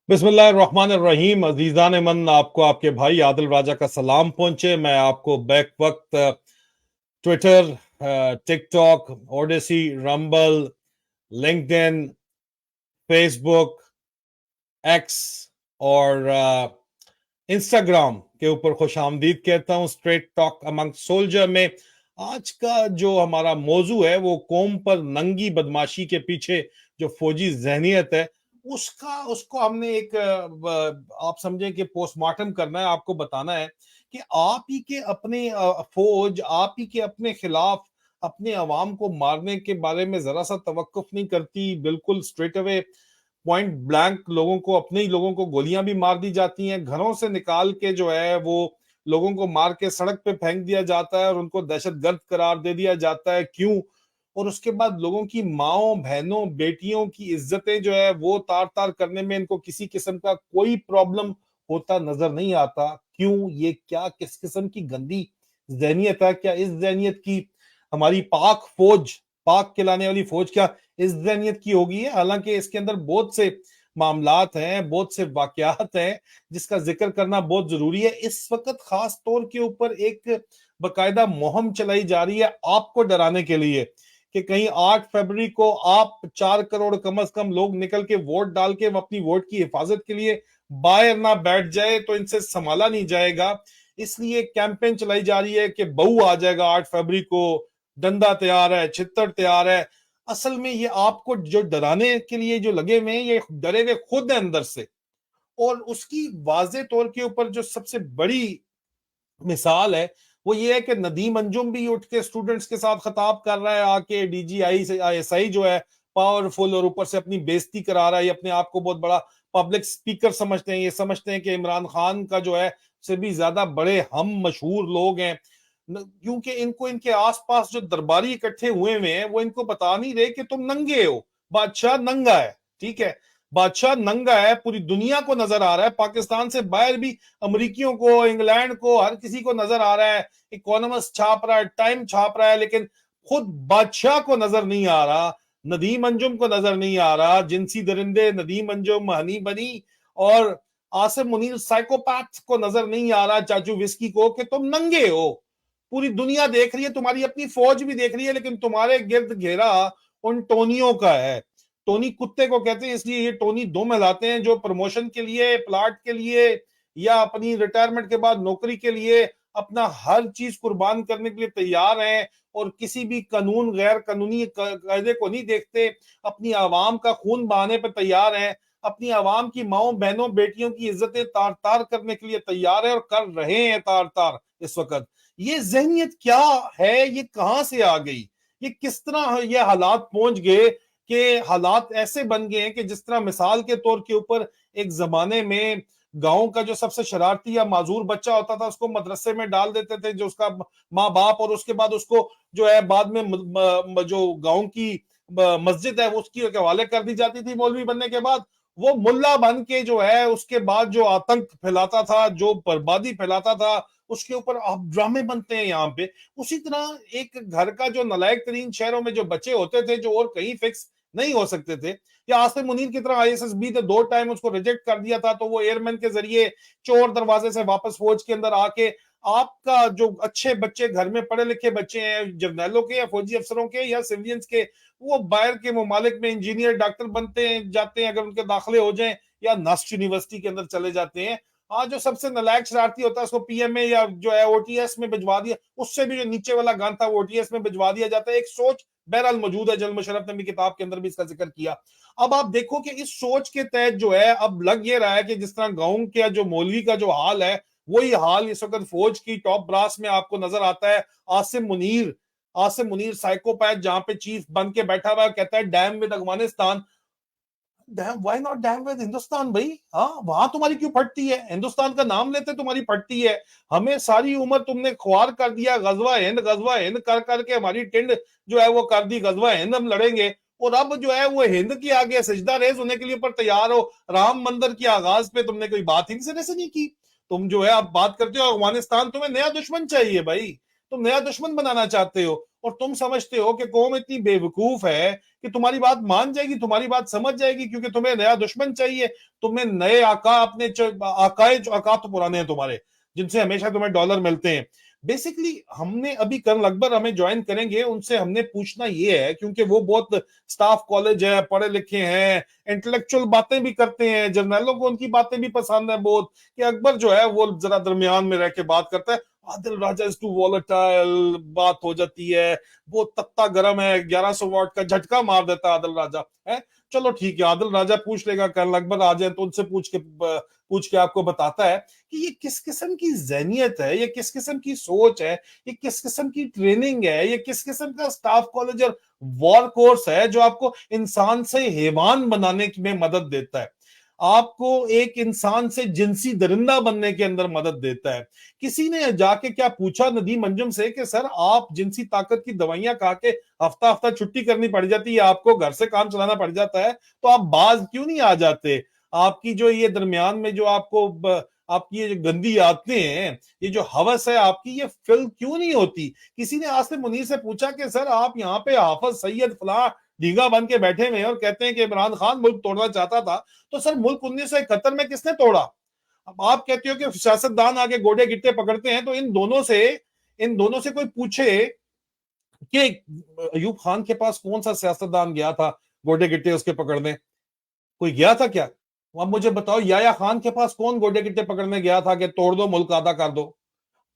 बिस्मिल्लाहिर्रहमानिर्रहीम। अजीजान मन, आपको आपके भाई आदिल राजा का सलाम पहुंचे। मैं आपको बैक वक्त Twitter, TikTok, Odyssey, rumble, LinkedIn, Facebook, x और इंस्टाग्राम के ऊपर खुश आमदीद कहता हूं। स्ट्रेट टॉक अमंग सोल्जर में आज का जो हमारा मौजू है वो कौम पर नंगी बदमाशी के पीछे जो फौजी जहनियत है उसका उसको हमने एक आप समझें कि पोस्टमार्टम करना है। आपको बताना है कि आप ही के अपने फौज आप ही के अपने खिलाफ अपने अवाम को मारने के बारे में जरा सा तवक्कुफ नहीं करती। बिल्कुल स्ट्रेट अवे पॉइंट ब्लैंक लोगों को, अपने ही लोगों को गोलियां भी मार दी जाती हैं। घरों से निकाल के जो है वो लोगों को मार के सड़क पे फेंक दिया जाता है और उनको दहशतगर्द करार दे दिया जाता है। क्यों? और उसके बाद लोगों की माओ, बहनों, बेटियों की इज्जतें जो है वो तार तार करने में इनको किसी किस्म का कोई प्रॉब्लम होता नजर नहीं आता। क्यों? ये क्या किस किस्म की गंदी जहनियत है? क्या इस जहनियत की हमारी पाक फौज, पाक खिलाने वाली फौज, क्या इस जहनियत की होगी है? हालांकि इसके अंदर बहुत से मामलात हैं, बहुत से वाकयात हैं जिसका जिक्र करना बहुत जरूरी है। इस वक्त खास तौर के ऊपर एक बकायदा मुहिम चलाई जा रही है आपको डराने के लिए कि कहीं 8 फरवरी को आप 4 करोड़ कम से कम लोग निकल के वोट डाल के अपनी वोट की हिफाजत के लिए बाहर ना बैठ जाए तो इनसे संभाला नहीं जाएगा। इसलिए कैंपेन चलाई जा रही है कि बहू आ जाएगा 8 फरवरी को, डंडा तैयार है, छित्तर तैयार है। असल में ये आपको जो डराने के लिए जो लगे हुए हैं ये डरे हुए खुद है अंदर से। और उसकी वाजे तौर के ऊपर जो सबसे बड़ी मिसाल है वो ये है कि नदीम अंजुम भी उठ के स्टूडेंट्स के साथ खिताब कर रहा है आके। डीजीआई से आईएसआई जो है पावरफुल, और ऊपर से अपनी बेइज्जती करा रहा है। ये अपने आप को बहुत बड़ा पब्लिक स्पीकर समझते हैं। ये समझते हैं कि इमरान खान का जो है से भी ज्यादा बड़े हम मशहूर लोग हैं। क्योंकि इनको इनके आसपास जो दरबारी इकट्ठे हुए हैं वो इनको बता नहीं रहे कि तुम नंगे हो। बादशाह नंगा है, ठीक है, बादशाह नंगा है, पूरी दुनिया को नजर आ रहा है, पाकिस्तान से बाहर भी अमरीकियों को, इंग्लैंड को, हर किसी को नजर आ रहा है। इकोनॉमिस्ट छाप रहा है, टाइम छाप रहा है, लेकिन खुद बादशाह को नजर नहीं आ रहा, नदीम अंजुम को नजर नहीं आ रहा। जिनसी दरिंदे नदीम अंजुम, हनी बनी और आसिम मुनीर साइकोपैथ को नजर नहीं आ रहा, चाचू विस्की को, कि तुम नंगे हो। पूरी दुनिया देख रही है, तुम्हारी अपनी फौज भी देख रही है, लेकिन तुम्हारे गिर्द घेरा उन टोनियों का है। टोनी कुत्ते को कहते हैं, इसलिए ये टोनी दो कहलाते हैं जो प्रमोशन के लिए, प्लाट के लिए या अपनी रिटायरमेंट के बाद नौकरी के लिए अपना हर चीज कुर्बान करने के लिए तैयार हैं और किसी भी कानून, गैर कानूनी कायदे को नहीं देखते। अपनी आवाम का खून बहाने पर तैयार हैं, अपनी आवाम की माओ, बहनों, बेटियों की इज्जतें तार तार करने के लिए तैयार है और कर रहे हैं तार तार इस वक्त। ये जहनियत क्या है? ये कहां से आ गई? ये किस तरह ये हालात पहुंच गए कि हालात ऐसे बन गए हैं कि जिस तरह मिसाल के तौर के ऊपर एक जमाने में गांव का जो सबसे शरारती या माजूर बच्चा होता था उसको मदरसे में डाल देते थे जो उसका माँ बाप, और उसके बाद उसको जो है बाद में जो गांव की मस्जिद है वो उसकी के हवाले कर दी जाती थी मौलवी बनने के बाद। वो मुल्ला बन के जो है उसके बाद जो आतंक फैलाता था, जो बर्बादी फैलाता था, उसके ऊपर अब ड्रामे बनते हैं यहाँ पे। उसी तरह एक घर का जो नालायक तरीन शहरों में जो बच्चे होते थे जो और कहीं फिक्स नहीं हो सकते थे, या आसिम मुनीर की तरह आईएसएसबी ने 2 टाइम उसको रिजेक्ट कर दिया था तो वो एयरमैन के जरिए चोर दरवाजे से वापस फौज के अंदर आके आपका जो अच्छे बच्चे, घर में पढ़े लिखे बच्चे हैं, जर्नैलों के या फौजी अफसरों के या सिविलियंस के, वो बाहर के ममालिक में इंजीनियर, डॉक्टर बनते हैं, जाते हैं, अगर उनके दाखिले हो जाएं, या नस्ट यूनिवर्सिटी के अंदर चले जाते हैं। आज जो सबसे नालायक शरारती होता है उसको पीएमए या जो है ओटीएस में भिजवा दिया, उससे भी जो नीचे वाला गान था वो ओटीएस में भिजवा दिया जाता है। एक सोच बहरहाल मौजूद है, जल मुशर्रफ ने भी किताब के अंदर भी इसका जिक्र किया। अब आप देखो कि इस सोच के तहत जो है अब लग ये रहा है कि जिस तरह गांव के जो मौलवी का जो हाल है वही हाल इस वक्त फौज की टॉप ब्रास में आपको नजर आता है। आसिम मुनीर, आसिम मुनीर साइकोपैथ जहां पे चीफ बन के बैठा हुआ है, कहता है dam with Afghanistan. Dam, why not dam with Hindustan भाई? हाँ, वहां तुम्हारी क्यों फटती है? हिंदुस्तान का नाम लेते तुम्हारी फटती है। हमें सारी उम्र तुमने ख्वार कर दिया, गजवा हिंद कर करके हमारी टिंड जो है वो कर दी, गजवा हिंद हम लड़ेंगे। और अब जो है वो हिंद की आगे सजदा रेज होने के लिए पर तैयार हो। राम मंदिर के आगाज पे तुमने कोई बात ही सिरे से नहीं की। तुम जो है आप बात करते हो अफगानिस्तान, तुम्हें नया दुश्मन चाहिए भाई, तुम नया दुश्मन बनाना चाहते हो। और तुम समझते हो कि कौम इतनी बेवकूफ है कि तुम्हारी बात मान जाएगी, तुम्हारी बात समझ जाएगी, क्योंकि तुम्हें नया दुश्मन चाहिए, तुम्हें नए आका अपने आकाए, जो आका तो पुराने हैं तुम्हारे, जिनसे हमेशा तुम्हें डॉलर मिलते हैं। बेसिकली हमने अभी कर्नल अकबर हमें ज्वाइन करेंगे, उनसे हमने पूछना ये है, क्योंकि वो बहुत स्टाफ कॉलेज है, पढ़े लिखे हैं, इंटेलेक्चुअल बातें भी करते हैं, जर्नलों को उनकी बातें भी पसंद है बहुत, कि अकबर जो है वो जरा दरमियान में रह के बात करता है। आदिल राजा इज टू वॉलेटाइल, बात हो जाती है, वो तख्ता गर्म है, 1100 वाट का झटका मार देता है आदिल राजा है। चलो ठीक है, आदिल राजा पूछ लेगा, कर्नल अकबर आ जाए तो उनसे पूछ के आपको बताता है कि ये किस किस्म की जहनियत है, ये किस किस्म की सोच है, ये किस किस्म की ट्रेनिंग है, ये किस किस्म का स्टाफ कॉलेज और वॉर कोर्स है जो आपको इंसान से हैवान बनाने में मदद देता है, आपको एक इंसान से जिनसी दरिंदा बनने के अंदर मदद देता है। किसी ने जाके क्या पूछा नदीम अंजुम से कि सर आप जिनसी ताकत की दवाइयां खा के हफ्ता हफ्ता छुट्टी करनी पड़ जाती है, आपको घर से काम चलाना पड़ जाता है, तो आप बाज क्यों नहीं आ जाते? आपकी जो ये दरमियान में जो आपकी ये जो गंदी आदतें हैं, ये जो हवस है आपकी, ये फिल क्यों नहीं होती? किसी ने आसिम मुनीर से पूछा कि सर आप यहाँ पे हाफिज सैयद फला ढींगा बन के बैठे हुए हैं और कहते हैं कि इमरान खान मुल्क तोड़ना चाहता था, तो सर मुल्क 1971 में किसने तोड़ा? अब आप कहते हो कि सियासतदान आगे गोडे गिट्टे पकड़ते हैं, तो इन दोनों से कोई पूछे कि अयूब खान के पास कौन सा सियासतदान गया था गोडे गिट्टे उसके पकड़ने? कोई गया था क्या? अब मुझे बताओ, याया खान के पास कौन गोडे गिट्टे पकड़ने गया था कि तोड़ दो मुल्क आधा कर दो?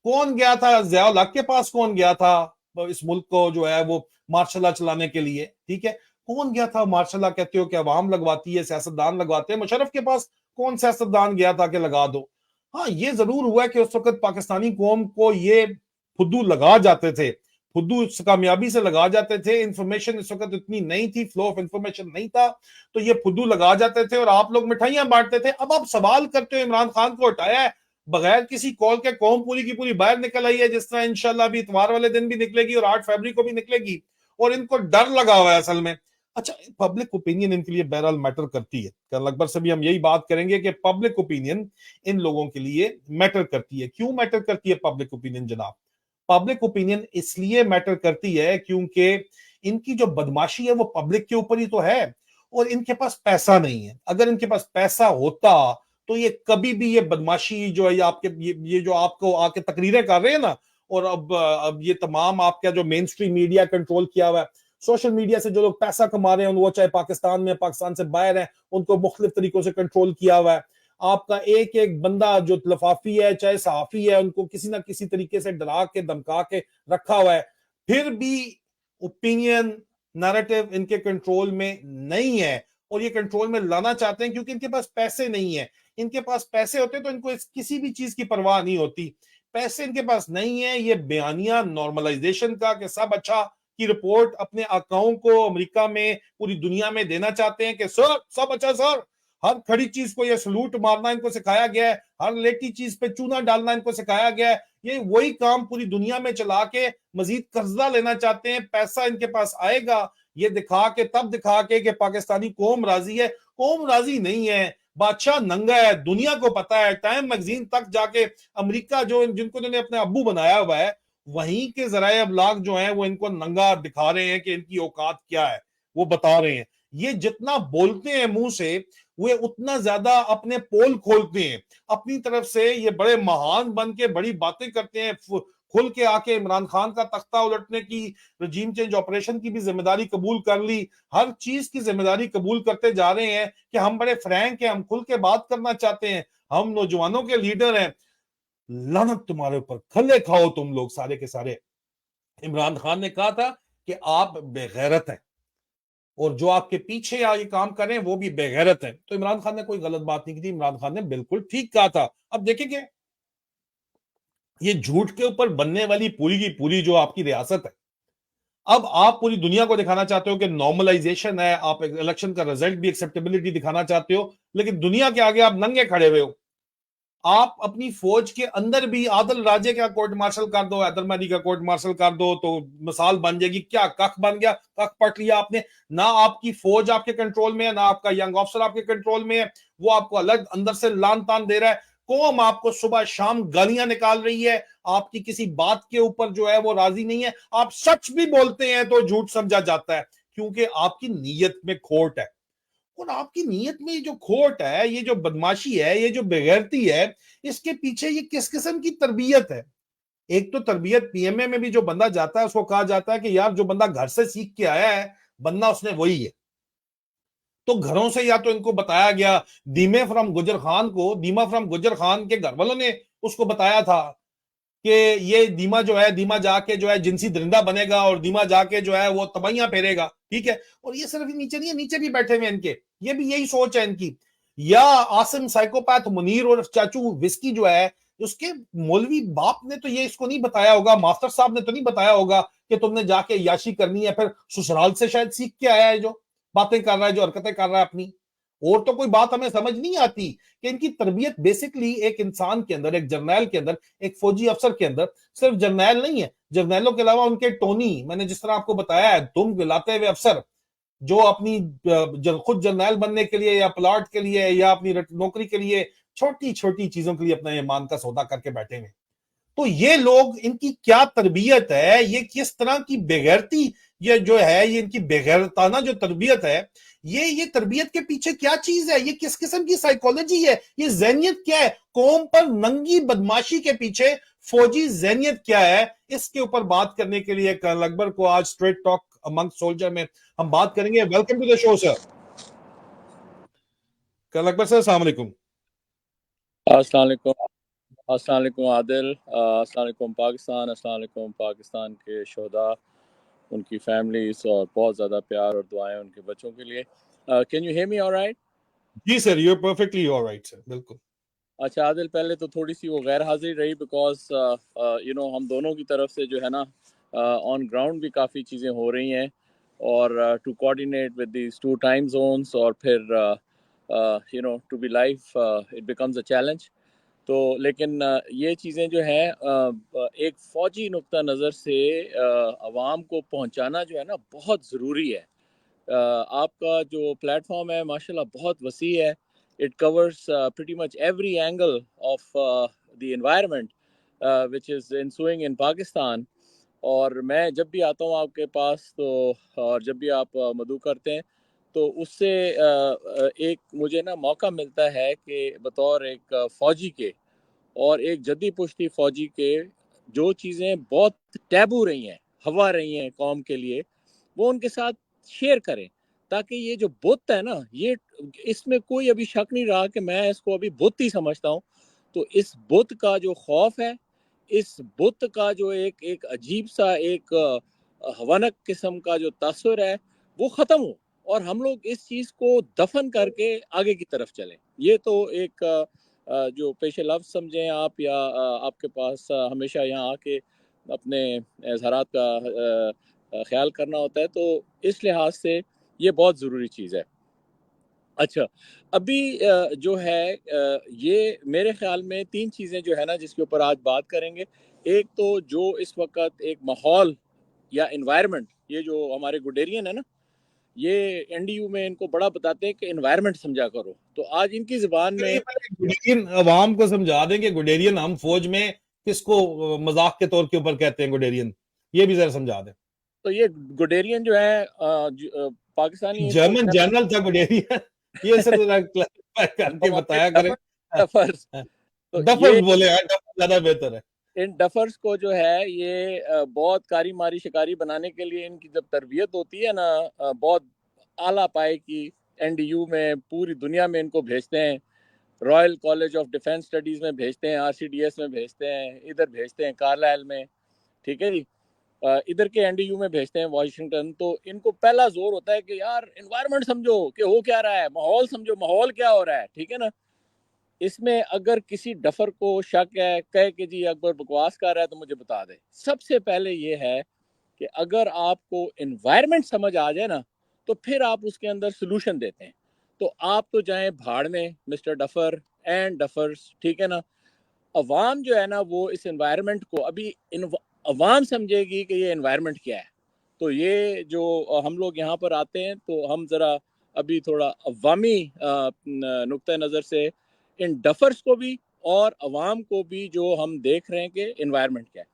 कौन गया था? जियाउल हक के पास कौन गया था इस मुल्क को जो है वो मार्शल चलाने के लिए? ठीक है, कौन गया था मार्शल? कहते हो कि अवाम लगवाती है, सियासतदान लगवाते हैं। मुशर्रफ के पास कौन सियासतदान गया था कि लगा दो? हाँ, ये जरूर हुआ कि उस वक्त पाकिस्तानी कौम को ये फुद्दू लगा जाते थे, फुद्दू कामयाबी से लगा जाते थे। इंफॉर्मेशन इस वक्त इतनी नहीं थी, फ्लो ऑफ इंफॉर्मेशन नहीं था, तो ये फुद्दू लगा जाते थे और आप लोग मिठाइयां बांटते थे। अब आप सवाल करते हो इमरान खान को हटाया है बगैर किसी कॉल के, कौम पूरी की पूरी बाहर निकल आई है, जिस तरह इंशाल्लाह भी इतवार वाले दिन भी निकलेगी और 8 फरवरी को भी निकलेगी, और इनको डर लगा हुआ है असल में। अच्छा, पब्लिक ओपिनियन इनके लिए बहरहाल मैटर करती है। कर्नल अकबर से भी हम यही बात करेंगे कि पब्लिक ओपिनियन इन लोगों के लिए मैटर करती है। क्यों मैटर करती है पब्लिक ओपिनियन जनाब? पब्लिक ओपिनियन इसलिए मैटर करती है क्योंकि इनकी जो बदमाशी है वो पब्लिक के ऊपर ही तो है, और इनके पास पैसा नहीं है। अगर इनके पास पैसा होता तो ये कभी भी ये बदमाशी जो है, ये जो आपको आके तकरीरें कर रहे हैं ना, और अब ये तमाम आपका जो मेन स्ट्रीम मीडिया कंट्रोल किया हुआ है, सोशल मीडिया से जो लोग पैसा कमा रहे हैं, वो चाहे पाकिस्तान में, पाकिस्तान से बाहर है, उनको मुख्तलिफ तरीकों से कंट्रोल किया हुआ है। आपका एक एक बंदा जो लफाफी है, चाहे सहाफी है, उनको किसी ना किसी तरीके से डरा के धमका के रखा हुआ है। फिर भी ओपिनियन नैरेटिव इनके कंट्रोल में नहीं है, और ये कंट्रोल में लाना चाहते हैं क्योंकि इनके पास पैसे नहीं है। इनके पास पैसे होते तो इनको किसी भी चीज की परवाह नहीं होती। पैसे इनके पास नहीं है, ये बयानिया नॉर्मलाइजेशन का कि सब अच्छा की रिपोर्ट अपने आकाओं को अमेरिका में, पूरी दुनिया में देना चाहते हैं कि सर सब अच्छा सर, हर खड़ी चीज को ये सलूट मारना इनको सिखाया गया है, हर लेटी चीज पे चूना डालना इनको सिखाया गया है। ये वही काम पूरी दुनिया में चला के मजीद कर्जा लेना चाहते हैं। पैसा इनके पास आएगा ये दिखा के, तब दिखा के कि पाकिस्तानी कौम राजी है। कौम राजी नहीं है, बादशाह नंगा है, दुनिया को पता है। टाइम मैगजीन तक जाके अमेरिका जो जिनको इन्होंने अपने अब्बू बनाया हुआ है, वहीं के जराए अबलाग जो है वो इनको नंगा दिखा रहे हैं कि इनकी औकात क्या है, वो बता रहे हैं। ये जितना बोलते हैं मुंह से, वे उतना ज्यादा अपने पोल खोलते हैं अपनी तरफ से। ये बड़े महान बन के बड़ी बातें करते हैं, खुल के आके इमरान खान का तख्ता उलटने की, रजीम चेंज ऑपरेशन की भी जिम्मेदारी कबूल कर ली, हर चीज की जिम्मेदारी कबूल करते जा रहे हैं कि हम बड़े फ्रैंक हैं, हम खुल के बात करना चाहते हैं, हम नौजवानों के लीडर हैं। लानत तुम्हारे ऊपर, खले खाओ तुम लोग सारे के सारे। इमरान खान ने कहा था कि आप बेगैरत हैं, और जो आपके पीछे ये काम कर रहे हैं वो भी बेगैरत हैं। तो इमरान खान ने कोई गलत बात नहीं की थी, इमरान खान ने बिल्कुल ठीक कहा था। अब देखेंगे ये झूठ के ऊपर बनने वाली पूरी की पूरी जो आपकी रियासत है, अब आप पूरी दुनिया को दिखाना चाहते हो कि नॉर्मलाइजेशन है, आप इलेक्शन का रिजल्ट भी एक्सेप्टेबिलिटी दिखाना चाहते हो, लेकिन दुनिया के आगे आप नंगे खड़े हुए हो। आप अपनी फौज के अंदर भी आदिल राजे का कोर्ट मार्शल कर दो, हैदर महदी का कोर्ट मार्शल कर दो, तो मिसाल बन जाएगी। क्या कख बन गया, कख पट लिया आपने। ना आपकी फौज आपके कंट्रोल में है, ना आपका यंग ऑफिसर आपके कंट्रोल में है, वो आपको अलग अंदर से लान तान दे रहा है। कौम आपको सुबह शाम गालियां निकाल रही है, आपकी किसी बात के ऊपर जो है वो राजी नहीं है, आप सच भी बोलते हैं तो झूठ समझा जाता है, क्योंकि आपकी नीयत में खोट है। और आपकी नीयत में ये जो खोट है, ये जो बदमाशी है, ये जो बेगैरती है, इसके पीछे ये किस किस्म की तरबियत है? एक तो तरबियत, पीएमए में भी जो बंदा जाता है उसको कहा जाता है कि यार जो बंदा घर से सीख के आया है, बंदा उसने वही है। तो घरों से या तो इनको बताया गया, दीमा फ्रॉम गुजर खान के घर वालों ने उसको बताया था कि ये दीमा जो है, दीमा जाके जो है जिनसी दरिंदा बनेगा और दीमा जाके जो है वो तबाहियां फेरेगा, ठीक है। और ये सिर्फ नीचे नहीं है, नीचे भी बैठे हुए इनके, ये भी यही सोच है इनकी। या आसिम साइकोपैथ मुनीर और चाचू विस्की जो है, उसके मौलवी बाप ने तो ये इसको नहीं बताया होगा, मास्टर साहब ने तो नहीं बताया होगा कि तुमने जाके याशी करनी है, फिर ससुराल से शायद सीख के आया है, जो बातें कर रहा है, जो हरकतें कर रहा है अपनी। और तो कोई बात हमें समझ नहीं आती कि इनकी तरबियत बेसिकली एक इंसान के अंदर, एक जर्नैल के अंदर, एक फौजी अफसर के अंदर, सिर्फ जर्नैल नहीं है, जर्नैलों के अलावा उनके टोनी, मैंने जिस तरह आपको बताया है, दुम गिलाते हुए अफसर जो अपनी खुद जर्नैल बनने के लिए या प्लाट के लिए या अपनी नौकरी के लिए छोटी छोटी चीजों के लिए अपना ईमान का सौदा करके बैठे हुए। तो ये लोग, इनकी क्या तरबियत है, ये किस तरह की बेगैरती, ये जो है, ये इनकी बेगैरताना जो तरबियत है, ये तरबियत के पीछे क्या चीज है, ये किस किस्म की साइकोलॉजी है, ये जहनियत क्या है, कौम पर नंगी बदमाशी के पीछे फौजी जहनियत क्या है, इसके ऊपर बात करने के लिए कर्नल अकबर को आज स्ट्रेट टॉक अमंग सोल्जर में हम बात करेंगे। Welcome to the show sir. Colonel Akbar sir, अस्सलाम वालेकुम। अस्सलाम वालेकुम। अस्सलाम वालेकुम आदिल। अस्सलाम वालेकुम पाकिस्तान। अस्सलाम वालेकुम पाकिस्तान के शोहदा, उनकी फैमिलीज, और बहुत ज़्यादा प्यार और दुआएं उनके बच्चों के लिए। Can you hear me alright? जी sir, you are perfectly alright sir, बिल्कुल। अच्छा आदिल, पहले तो थोड़ी सी वो गैर हाजिरी रही, बिकॉज हम दोनों की तरफ से जो है ना, ऑन ग्राउंड भी काफ़ी चीज़ें हो रही हैं, और to coordinate with these two time zones, और फिर to be live, it becomes a challenge. तो लेकिन ये चीज़ें जो हैं, एक फ़ौजी नुक्ता नज़र से आवाम को पहुंचाना जो है ना, बहुत ज़रूरी है। आपका जो प्लेटफॉर्म है माशाल्लाह बहुत वसी है। It covers pretty much every angle of the environment which is ensuing इन पाकिस्तान। और मैं जब भी आता हूँ आपके पास, तो और जब भी आप मधु करते हैं, तो उससे एक मुझे ना मौका मिलता है कि बतौर एक फ़ौजी के, और एक जद्दी पुश्ती फ़ौजी के, जो चीज़ें बहुत टैबू रही हैं, हवा रही हैं कौम के लिए, वो उनके साथ शेयर करें, ताकि ये जो बुत है ना, ये, इसमें कोई अभी शक नहीं रहा कि मैं इसको अभी बुत ही समझता हूँ। तो इस बुत का जो खौफ है, इस बुत का जो एक एक अजीब सा एक हवनक किस्म का जो तस्वर है, वो ख़त्म हो, और हम लोग इस चीज़ को दफन करके आगे की तरफ चलें। ये तो एक जो पेश लफ्ज़ समझें आप, या आपके पास हमेशा यहाँ आके अपने इज़हारात का ख्याल करना होता है, तो इस लिहाज से ये बहुत ज़रूरी चीज़ है। अच्छा, अभी जो है, ये मेरे ख़्याल में 3 चीज़ें जो है ना, जिसके ऊपर आज बात करेंगे। एक तो जो इस वक़्त एक माहौल या एनवायरनमेंट, ये जो हमारे गुडेरियन है ना, ये एनडीयू में इनको बड़ा बताते हैं कि एनवायरनमेंट समझा करो। तो आज इनकी ज़ुबान ये में, पहले गुडेरियन अवाम को समझा दें कि गुडेरियन हम फौज में किसको मजाक के तौर के ऊपर कहते हैं, गुडेरियन, ये भी जरा समझा दें। तो ये गुडेरियन जो है, पाकिस्तानी इनको जर्मन जनरल था गुडेरियन, ये सर जरा क्लैरिफाई करके हमारे बताया करें। डफर्स। तो डफर ये बोले, डफर ज्यादा बेहतर है। इन डफर्स को जो है, ये बहुत कारी मारी शिकारी बनाने के लिए इनकी जब तरबियत होती है ना, बहुत आला पाए की, एनडीयू में पूरी दुनिया में इनको भेजते हैं, royal college of defence studies में भेजते हैं, आरसीडीएस में भेजते हैं, इधर भेजते हैं कार्लाइल में, ठीक है जी, इधर के एनडीयू में भेजते हैं वाशिंगटन। तो इनको पहला जोर होता है कि यार एनवायरनमेंट समझो कि हो क्या रहा है, माहौल समझो, माहौल क्या हो रहा है, ठीक है ना। इसमें अगर किसी डफर को शक है, कहे कि जी अकबर बकवास कर रहा है, तो मुझे बता दे। सबसे पहले ये है कि अगर आपको एनवायरनमेंट समझ आ जाए ना, तो फिर आप उसके अंदर सोल्यूशन देते हैं। तो आप तो जाएं भाड़ में मिस्टर डफर एंड डफर्स, ठीक है ना। अवाम जो है ना, वो इस एनवायरनमेंट को अभी अवाम समझेगी कि ये एनवायरनमेंट क्या है। तो ये जो हम लोग यहाँ पर आते हैं, तो हम ज़रा अभी थोड़ा अवामी नुक्ता नज़र से इन डफर्स को भी और अवाम को भी जो हम देख रहे हैं कि इन्वायरमेंट क्या है।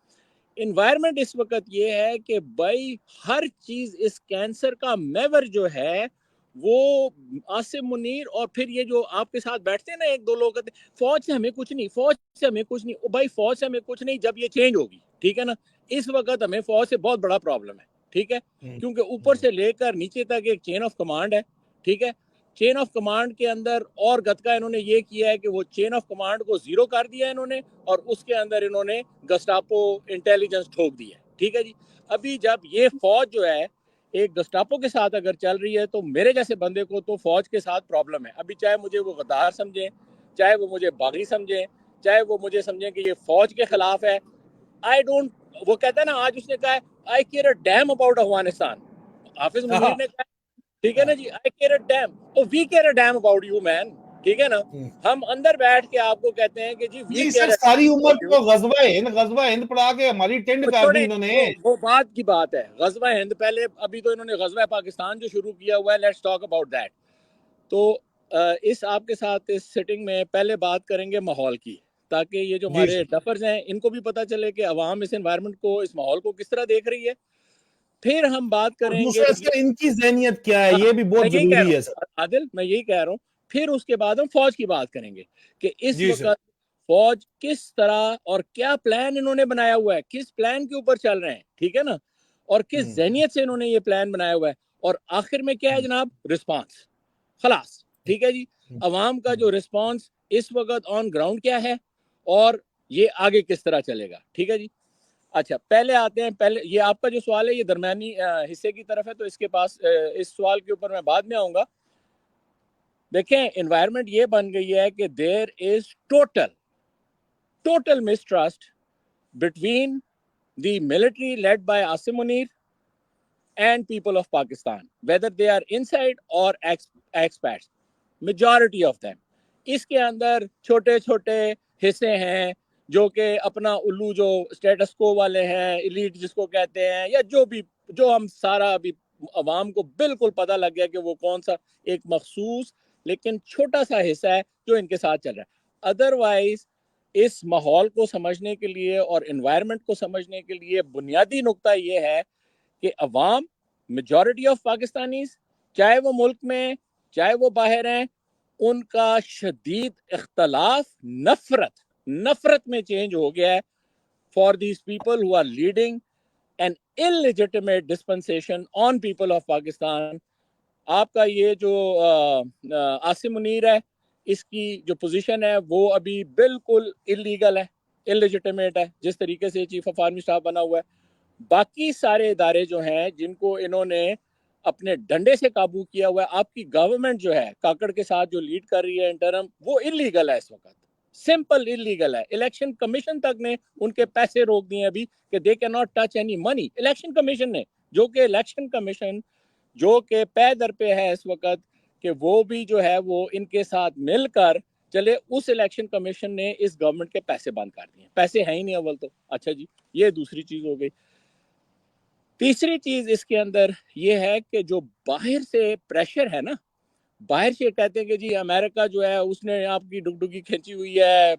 इन्वायरमेंट इस वक्त ये है कि भाई हर चीज इस कैंसर का मेवर जो है वो आसिम मुनीर, और फिर ये जो आपके साथ बैठते हैं ना एक दो लोग कहते हैं फौज से हमें कुछ नहीं, फौज से हमें कुछ नहीं। ओ भाई फौज से हमें कुछ नहीं जब ये चेंज होगी, ठीक है ना। इस वक्त हमें फौज से बहुत बड़ा प्रॉब्लम है, ठीक है, क्योंकि ऊपर से लेकर नीचे तक एक चेन ऑफ कमांड है, ठीक है। चेन ऑफ कमांड के अंदर और गतका इन्होंने ये किया है कि वो चेन ऑफ कमांड को जीरो कर दिया इन्होंने, और उसके अंदर इन्होंने गस्टापो इंटेलिजेंस ठोक दी है, ठीक है जी। अभी जब ये फौज जो है एक गस्टापो के साथ अगर चल रही है तो मेरे जैसे बंदे को तो फौज के साथ प्रॉब्लम है। अभी चाहे मुझे वो गद्दार समझें, चाहे वो मुझे बागी समझें, चाहे वो मुझे समझें कि ये फौज के खिलाफ है, आई डोंट, वो कहता है ना, आज उसने कहा I care a damn about Afghanistan, Hafiz Munir ने कहा, ठीक है ना जी, आई केयर अ डैम, तो we care a damn about you man, ठीक है ना। हम अंदर बैठ के आपको कहते हैं कि जी वी नहीं केयर सर, अ सारी डैम उम्र अबाउट यू। तो गजवा हिंद पढ़ा के हमारी टेंड वो कर दी छोड़े, इन्होंने। वो बात की बात है, गजवा हिंद पहले, अभी तो इन्होंने गजवा पाकिस्तान जो शुरू किया हुआ है, लेट्स टॉक अबाउट दैट। तो इस आपके साथ इस सिटिंग में पहले बात करेंगे माहौल की, ताकि ये जो जी हमारे सर। डफर्स हैं इनको भी पता चले कि अवाम इस एनवायरनमेंट को, इस माहौल को किस तरह देख रही है। फिर हम बात और करेंगे दूसरा सर इनकी जहनियत क्या है, हाँ, ये भी मैं बहुत यही कह जरूरी रहा है सर। हूँ आदिल, मैं यही कह रहा हूँ। फिर उसके बाद हम फौज की बात करेंगे कि इस जी सर। वक्त फौज किस तरह और क्या प्लान इन्होंने बनाया हुआ है, किस प्लान के ऊपर चल रहे हैं, ठीक है ना, और किस जहनियत से इन्होंने ये प्लान बनाया हुआ है, और आखिर में क्या है जनाब, रिस्पांस, खलास, ठीक है जी। अवाम का जो रिस्पांस इस वक्त ऑन ग्राउंड क्या है, और ये आगे किस तरह चलेगा, ठीक है जी। अच्छा, पहले आते हैं, पहले ये आपका जो सवाल है ये दरमियानी हिस्से की तरफ है, तो इसके पास इस सवाल के ऊपर मैं बाद में आऊंगा। देखें, एनवायरनमेंट ये बन गई है कि there is total total mistrust between the military led by Asim Munir and people of Pakistan, whether they are inside or expats, majority of them। इसके अंदर छोटे छोटे हिस्से हैं जो कि अपना उल्लू, जो स्टेटस को वाले हैं, इलीट जिसको कहते हैं, या जो भी, जो हम सारा अभी अवाम को बिल्कुल पता लग गया कि वो कौन सा एक मखसूस लेकिन छोटा सा हिस्सा है जो इनके साथ चल रहा है। अदरवाइज इस माहौल को समझने के लिए और इन्वायरमेंट को समझने के लिए बुनियादी नुकता ये है कि अवाम, मेजॉरिटी ऑफ पाकिस्तानीज, चाहे वो मुल्क में चाहे वो बाहर हैं, उनका शदीद इख्तलाफ, नफरत नफरत में चेंज हो गया है for these people who are leading an illegitimate dispensation on people of Pakistan. आपका ये जो आसिम मुनीर है, इसकी जो पोजीशन है वो अभी बिल्कुल इलीगल है, इलेजिटिमेट है, जिस तरीके से चीफ ऑफ आर्मी स्टाफ बना हुआ है। बाकी सारे इदारे जो हैं जिनको इन्होंने अपने डंडे से काबू किया हुआ है, आपकी गवर्नमेंट जो है काकड़ के साथ जो लीड कर रही है इंटरम, वो इलीगल है इस वक्त, सिंपल इलीगल है। इलेक्शन कमीशन तक ने उनके पैसे रोक दिए अभी कि they can not touch any money. Election commission ने, जो कि इलेक्शन कमीशन जो कि पै दर पे है इस वक्त, कि वो भी जो है वो इनके साथ मिलकर चले, उस इलेक्शन कमीशन ने इस गवर्नमेंट के पैसे बंद कर दिए। पैसे हैं ही नहीं अव्वल तो। अच्छा जी, ये दूसरी चीज हो गई। तीसरी चीज इसके अंदर ये है कि जो बाहर से प्रेशर है ना, बाहर से कहते हैं कि जी अमेरिका जो है उसने आपकी डुगडुगी खींची हुई है,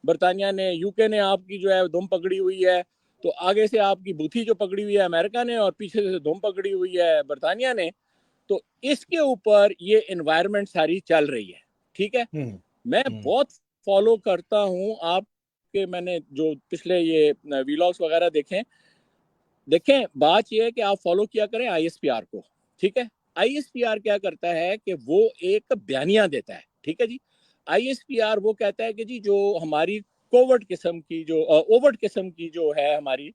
बरतानिया ने, यूके ने आपकी जो है दुम पकड़ी हुई है, तो आगे से आपकी बूथी जो पकड़ी हुई है अमेरिका ने, और पीछे से दुम पकड़ी हुई है बरतानिया ने। तो इसके ऊपर ये एनवायरनमेंट सारी चल रही है, ठीक है। मैं बहुत फॉलो करता हूँ आपके, मैंने जो पिछले ये वीलॉग्स वगैरह देखें, बात यह है कि आप फॉलो किया करें आईएसपीआर को, ठीक है। आईएसपीआर क्या करता है कि वो एक बयानिया देता है, ठीक है जी। आईएसपीआर वो कहता है कि जी जो हमारी कोवर्ट किस्म की, जो ओवर्ट किस्म की जो है हमारी,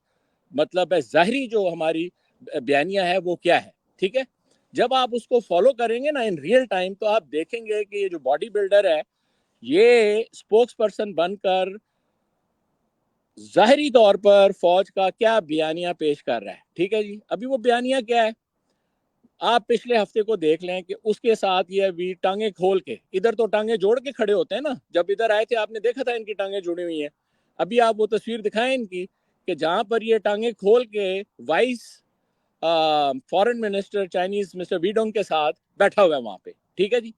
मतलब है जाहिरी जो हमारी बयानिया है वो क्या है, ठीक है। जब आप उसको फॉलो करेंगे ना इन रियल टाइम, तो आप देखेंगे कि ये जो बॉडी बिल्डर है ये स्पोक्स पर्सन बनकर जाहिरी तौर पर फौज का क्या बयानिया पेश कर रहा है, ठीक है जी। अभी वो बयानिया क्या है, आप पिछले हफ्ते को देख लें कि उसके साथ ये अभी टांगे खोल के, इधर तो टांगे जोड़ के खड़े होते हैं ना, जब इधर आए थे आपने देखा था इनकी टांगे जुड़ी हुई हैं। अभी आप वो तस्वीर दिखाएं इनकी कि जहां पर ये टांगे खोल के vice foreign minister Chinese mister Weidong के साथ बैठा हुआ है वहां पे, ठीक है जी।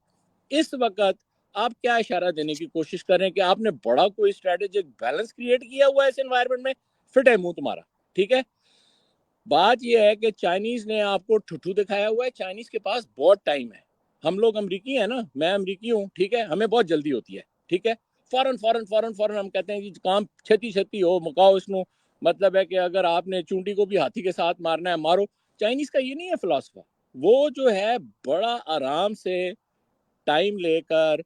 इस वक्त आप क्या इशारा देने की कोशिश कर रहे हैं कि आपने बड़ा कोई स्ट्रेटेजिक बैलेंस क्रिएट किया हुआ है इस एनवायरनमेंट में? फिट है मुंह तुम्हारा, ठीक है। बात यह है कि चाइनीज ने आपको ठुठू दिखाया हुआ है। चाइनीज के पास बहुत टाइम है। हम लोग अमरीकी हैं ना, मैं अमरीकी हूँ, ठीक है, हमें बहुत जल्दी होती है, ठीक है। फौरन फौरन फौरन फौरन हम कहते हैं कि काम छेती छेती हो मुकाओ इसको। मतलब है कि अगर आपने चूंटी को भी हाथी के साथ मारना है मारो। चाइनीज का ये नहीं है फिलॉसफा। वो जो है बड़ा आराम से टाइम लेकर,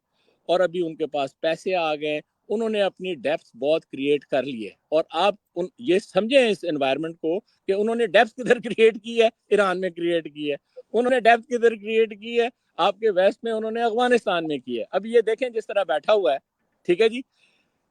और अभी उनके पास पैसे आ गए, उन्होंने अपनी डेप्थ बहुत क्रिएट कर ली है। और आप उन ये समझें इस एनवायरनमेंट को कि उन्होंने डेप्थ किधर क्रिएट की है? ईरान में क्रिएट की है। उन्होंने डेप्थ किधर क्रिएट की है? आपके वेस्ट में, उन्होंने अफगानिस्तान में की है। अब ये देखें जिस तरह बैठा हुआ है, ठीक है जी,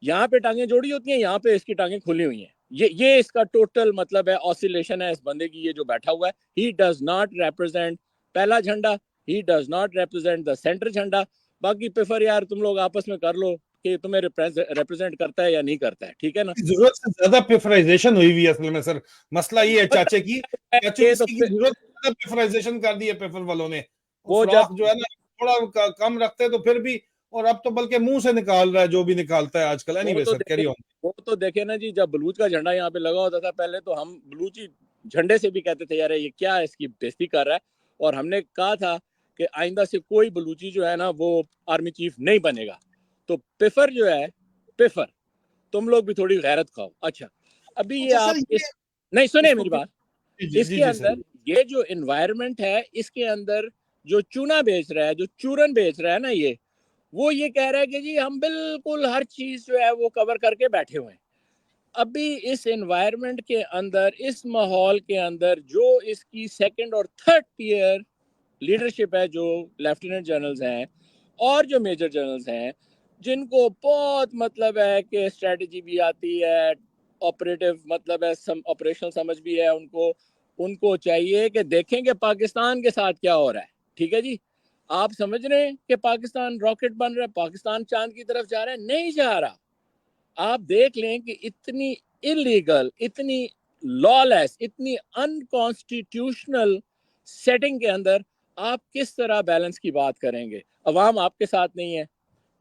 यहाँ पे टांगे जोड़ी होती हैं, यहाँ पे इसकी टांगे खुली हुई हैं। ये इसका टोटल मतलब है, ऑसिलेशन है इस बंदे की। ये जो बैठा हुआ है, ही डज नॉट रिप्रेजेंट पहला झंडा, he does not represent the centre झंडा। बाकी प्रेफर यार तुम लोग आपस में कर लो कि तुम्हें रिप्रेजेंट करता है या नहीं करता है, ठीक है ना। जरूरत से ज्यादा प्रेफराइजेशन हुई हुई है असल में सर। मसला ये है चाचे की, चाचू ये तो इसकी की जरूरत से ज्यादा प्रेफराइजेशन कर दी है पेपर वालों ने। वो वो जब फ्रॉक जो है ना, थोड़ा कम रखते तो फिर भी, और अब तो बल्कि मुंह से निकाल रहा है जो भी निकालता है आजकल। वो एनीवे तो सर, देखे कैरी ऑन। वो तो देखे ना जी, जब बलूच का झंडा यहाँ पे लगा होता था पहले, तो हम बलूची झंडे से भी कहते थे यार ये क्या है, इसकी बेइज्जती कर रहा है। और हमने कहा था कि आइंदा से कोई बलूची जो है ना वो आर्मी चीफ नहीं बनेगा। तो पिफर जो है, पिफर, तुम लोग भी थोड़ी गैरत खाओ। अच्छा, अभी ये अच्छा सर, आप ये इस नहीं सुने इसको मेरी बात। जी जी जी इसके जी सर। अंदर ये जो इन्वायरमेंट है, इसके अंदर जो चूना बेच रहा है, जो चूरन बेच रहा है ना, ये वो ये कह रहा है कि जी हम बिल्कुल हर चीज जो है वो कवर करके बैठे हुए हैं। अभी इस एनवायरनमेंट के अंदर, इस माहौल के अंदर, जो इसकी सेकंड और थर्ड टियर लीडरशिप है, जो लेफ्टिनेंट जनरल्स हैं और जो मेजर जनरल्स हैं, जिनको बहुत मतलब है कि स्ट्रेटजी भी आती है, ऑपरेटिव मतलब है, ऑपरेशनल समझ भी है उनको। उनको चाहिए कि देखें कि पाकिस्तान के साथ क्या हो रहा है, ठीक है जी। आप समझ रहे हैं कि पाकिस्तान रॉकेट बन रहा है, पाकिस्तान चांद की तरफ जा रहा है? नहीं जा रहा। आप देख लें कि इतनी इलीगल, इतनी लॉलेस, इतनी अनकॉन्स्टिट्यूशनल सेटिंग के अंदर आप किस तरह बैलेंस की बात करेंगे? अवाम आपके साथ नहीं है,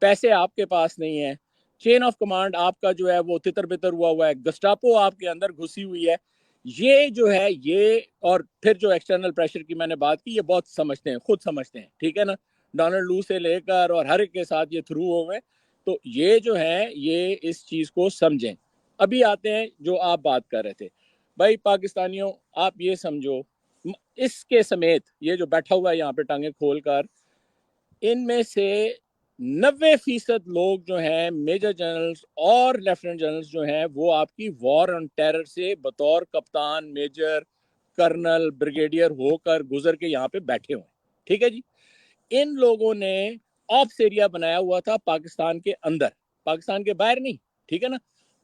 पैसे आपके पास नहीं है, चेन ऑफ कमांड आपका जो है वो तितर बितर हुआ हुआ है, गस्टापो आपके अंदर घुसी हुई है। ये जो है ये, और फिर जो एक्सटर्नल प्रेशर की मैंने बात की, ये बहुत समझते हैं, खुद समझते हैं, ठीक है ना। डोनाल्ड लू से लेकर और हर एक के साथ ये थ्रू हो गए। तो ये जो है ये इस चीज को समझें। अभी आते हैं जो आप बात कर रहे थे, भाई पाकिस्तानियों, आप ये समझो, इसके समेत ये जो बैठा हुआ है यहाँ पे टांगे खोल कर, इनमें से 90% लोग जो हैं, मेजर जनरल्स और लेफ्टिनेंट जनरल्स जो हैं, वो आपकी वॉर ऑन टेरर से बतौर कप्तान, मेजर, कर्नल, ब्रिगेडियर होकर गुजर के यहाँ पे बैठे हुए, ठीक है जी। इन लोगों ने ऑप्स एरिया बनाया हुआ था पाकिस्तान के अंदर, पाकिस्तान के बाहर नहीं, ठीक है ना।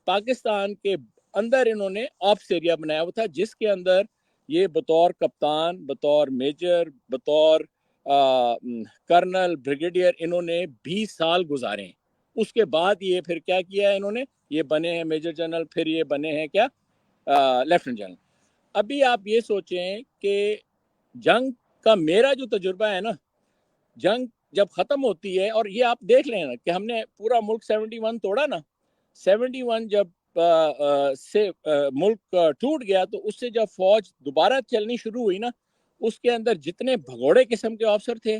पाकिस्तान के अंदर इन्होंने ऑप्स एरिया बनाया हुआ था, जिसके अंदर ये बतौर कप्तान, बतौर मेजर, बतौर कर्नल, ब्रिगेडियर, इन्होंने 20 साल गुजारे हैं। उसके बाद ये फिर क्या किया है इन्होंने, ये बने हैं मेजर जनरल, फिर ये बने हैं क्या, लेफ्टिनेंट जनरल। अभी आप ये सोचें कि जंग का मेरा जो तजुर्बा है ना, जंग जब खत्म होती है, और ये आप देख लेना कि हमने पूरा मुल्क 71 तोड़ा ना, 71 जब से मुल्क टूट गया, तो उससे जब फौज दोबारा चलनी शुरू हुई ना, उसके अंदर जितने भगोड़े किस्म के ऑफिसर थे,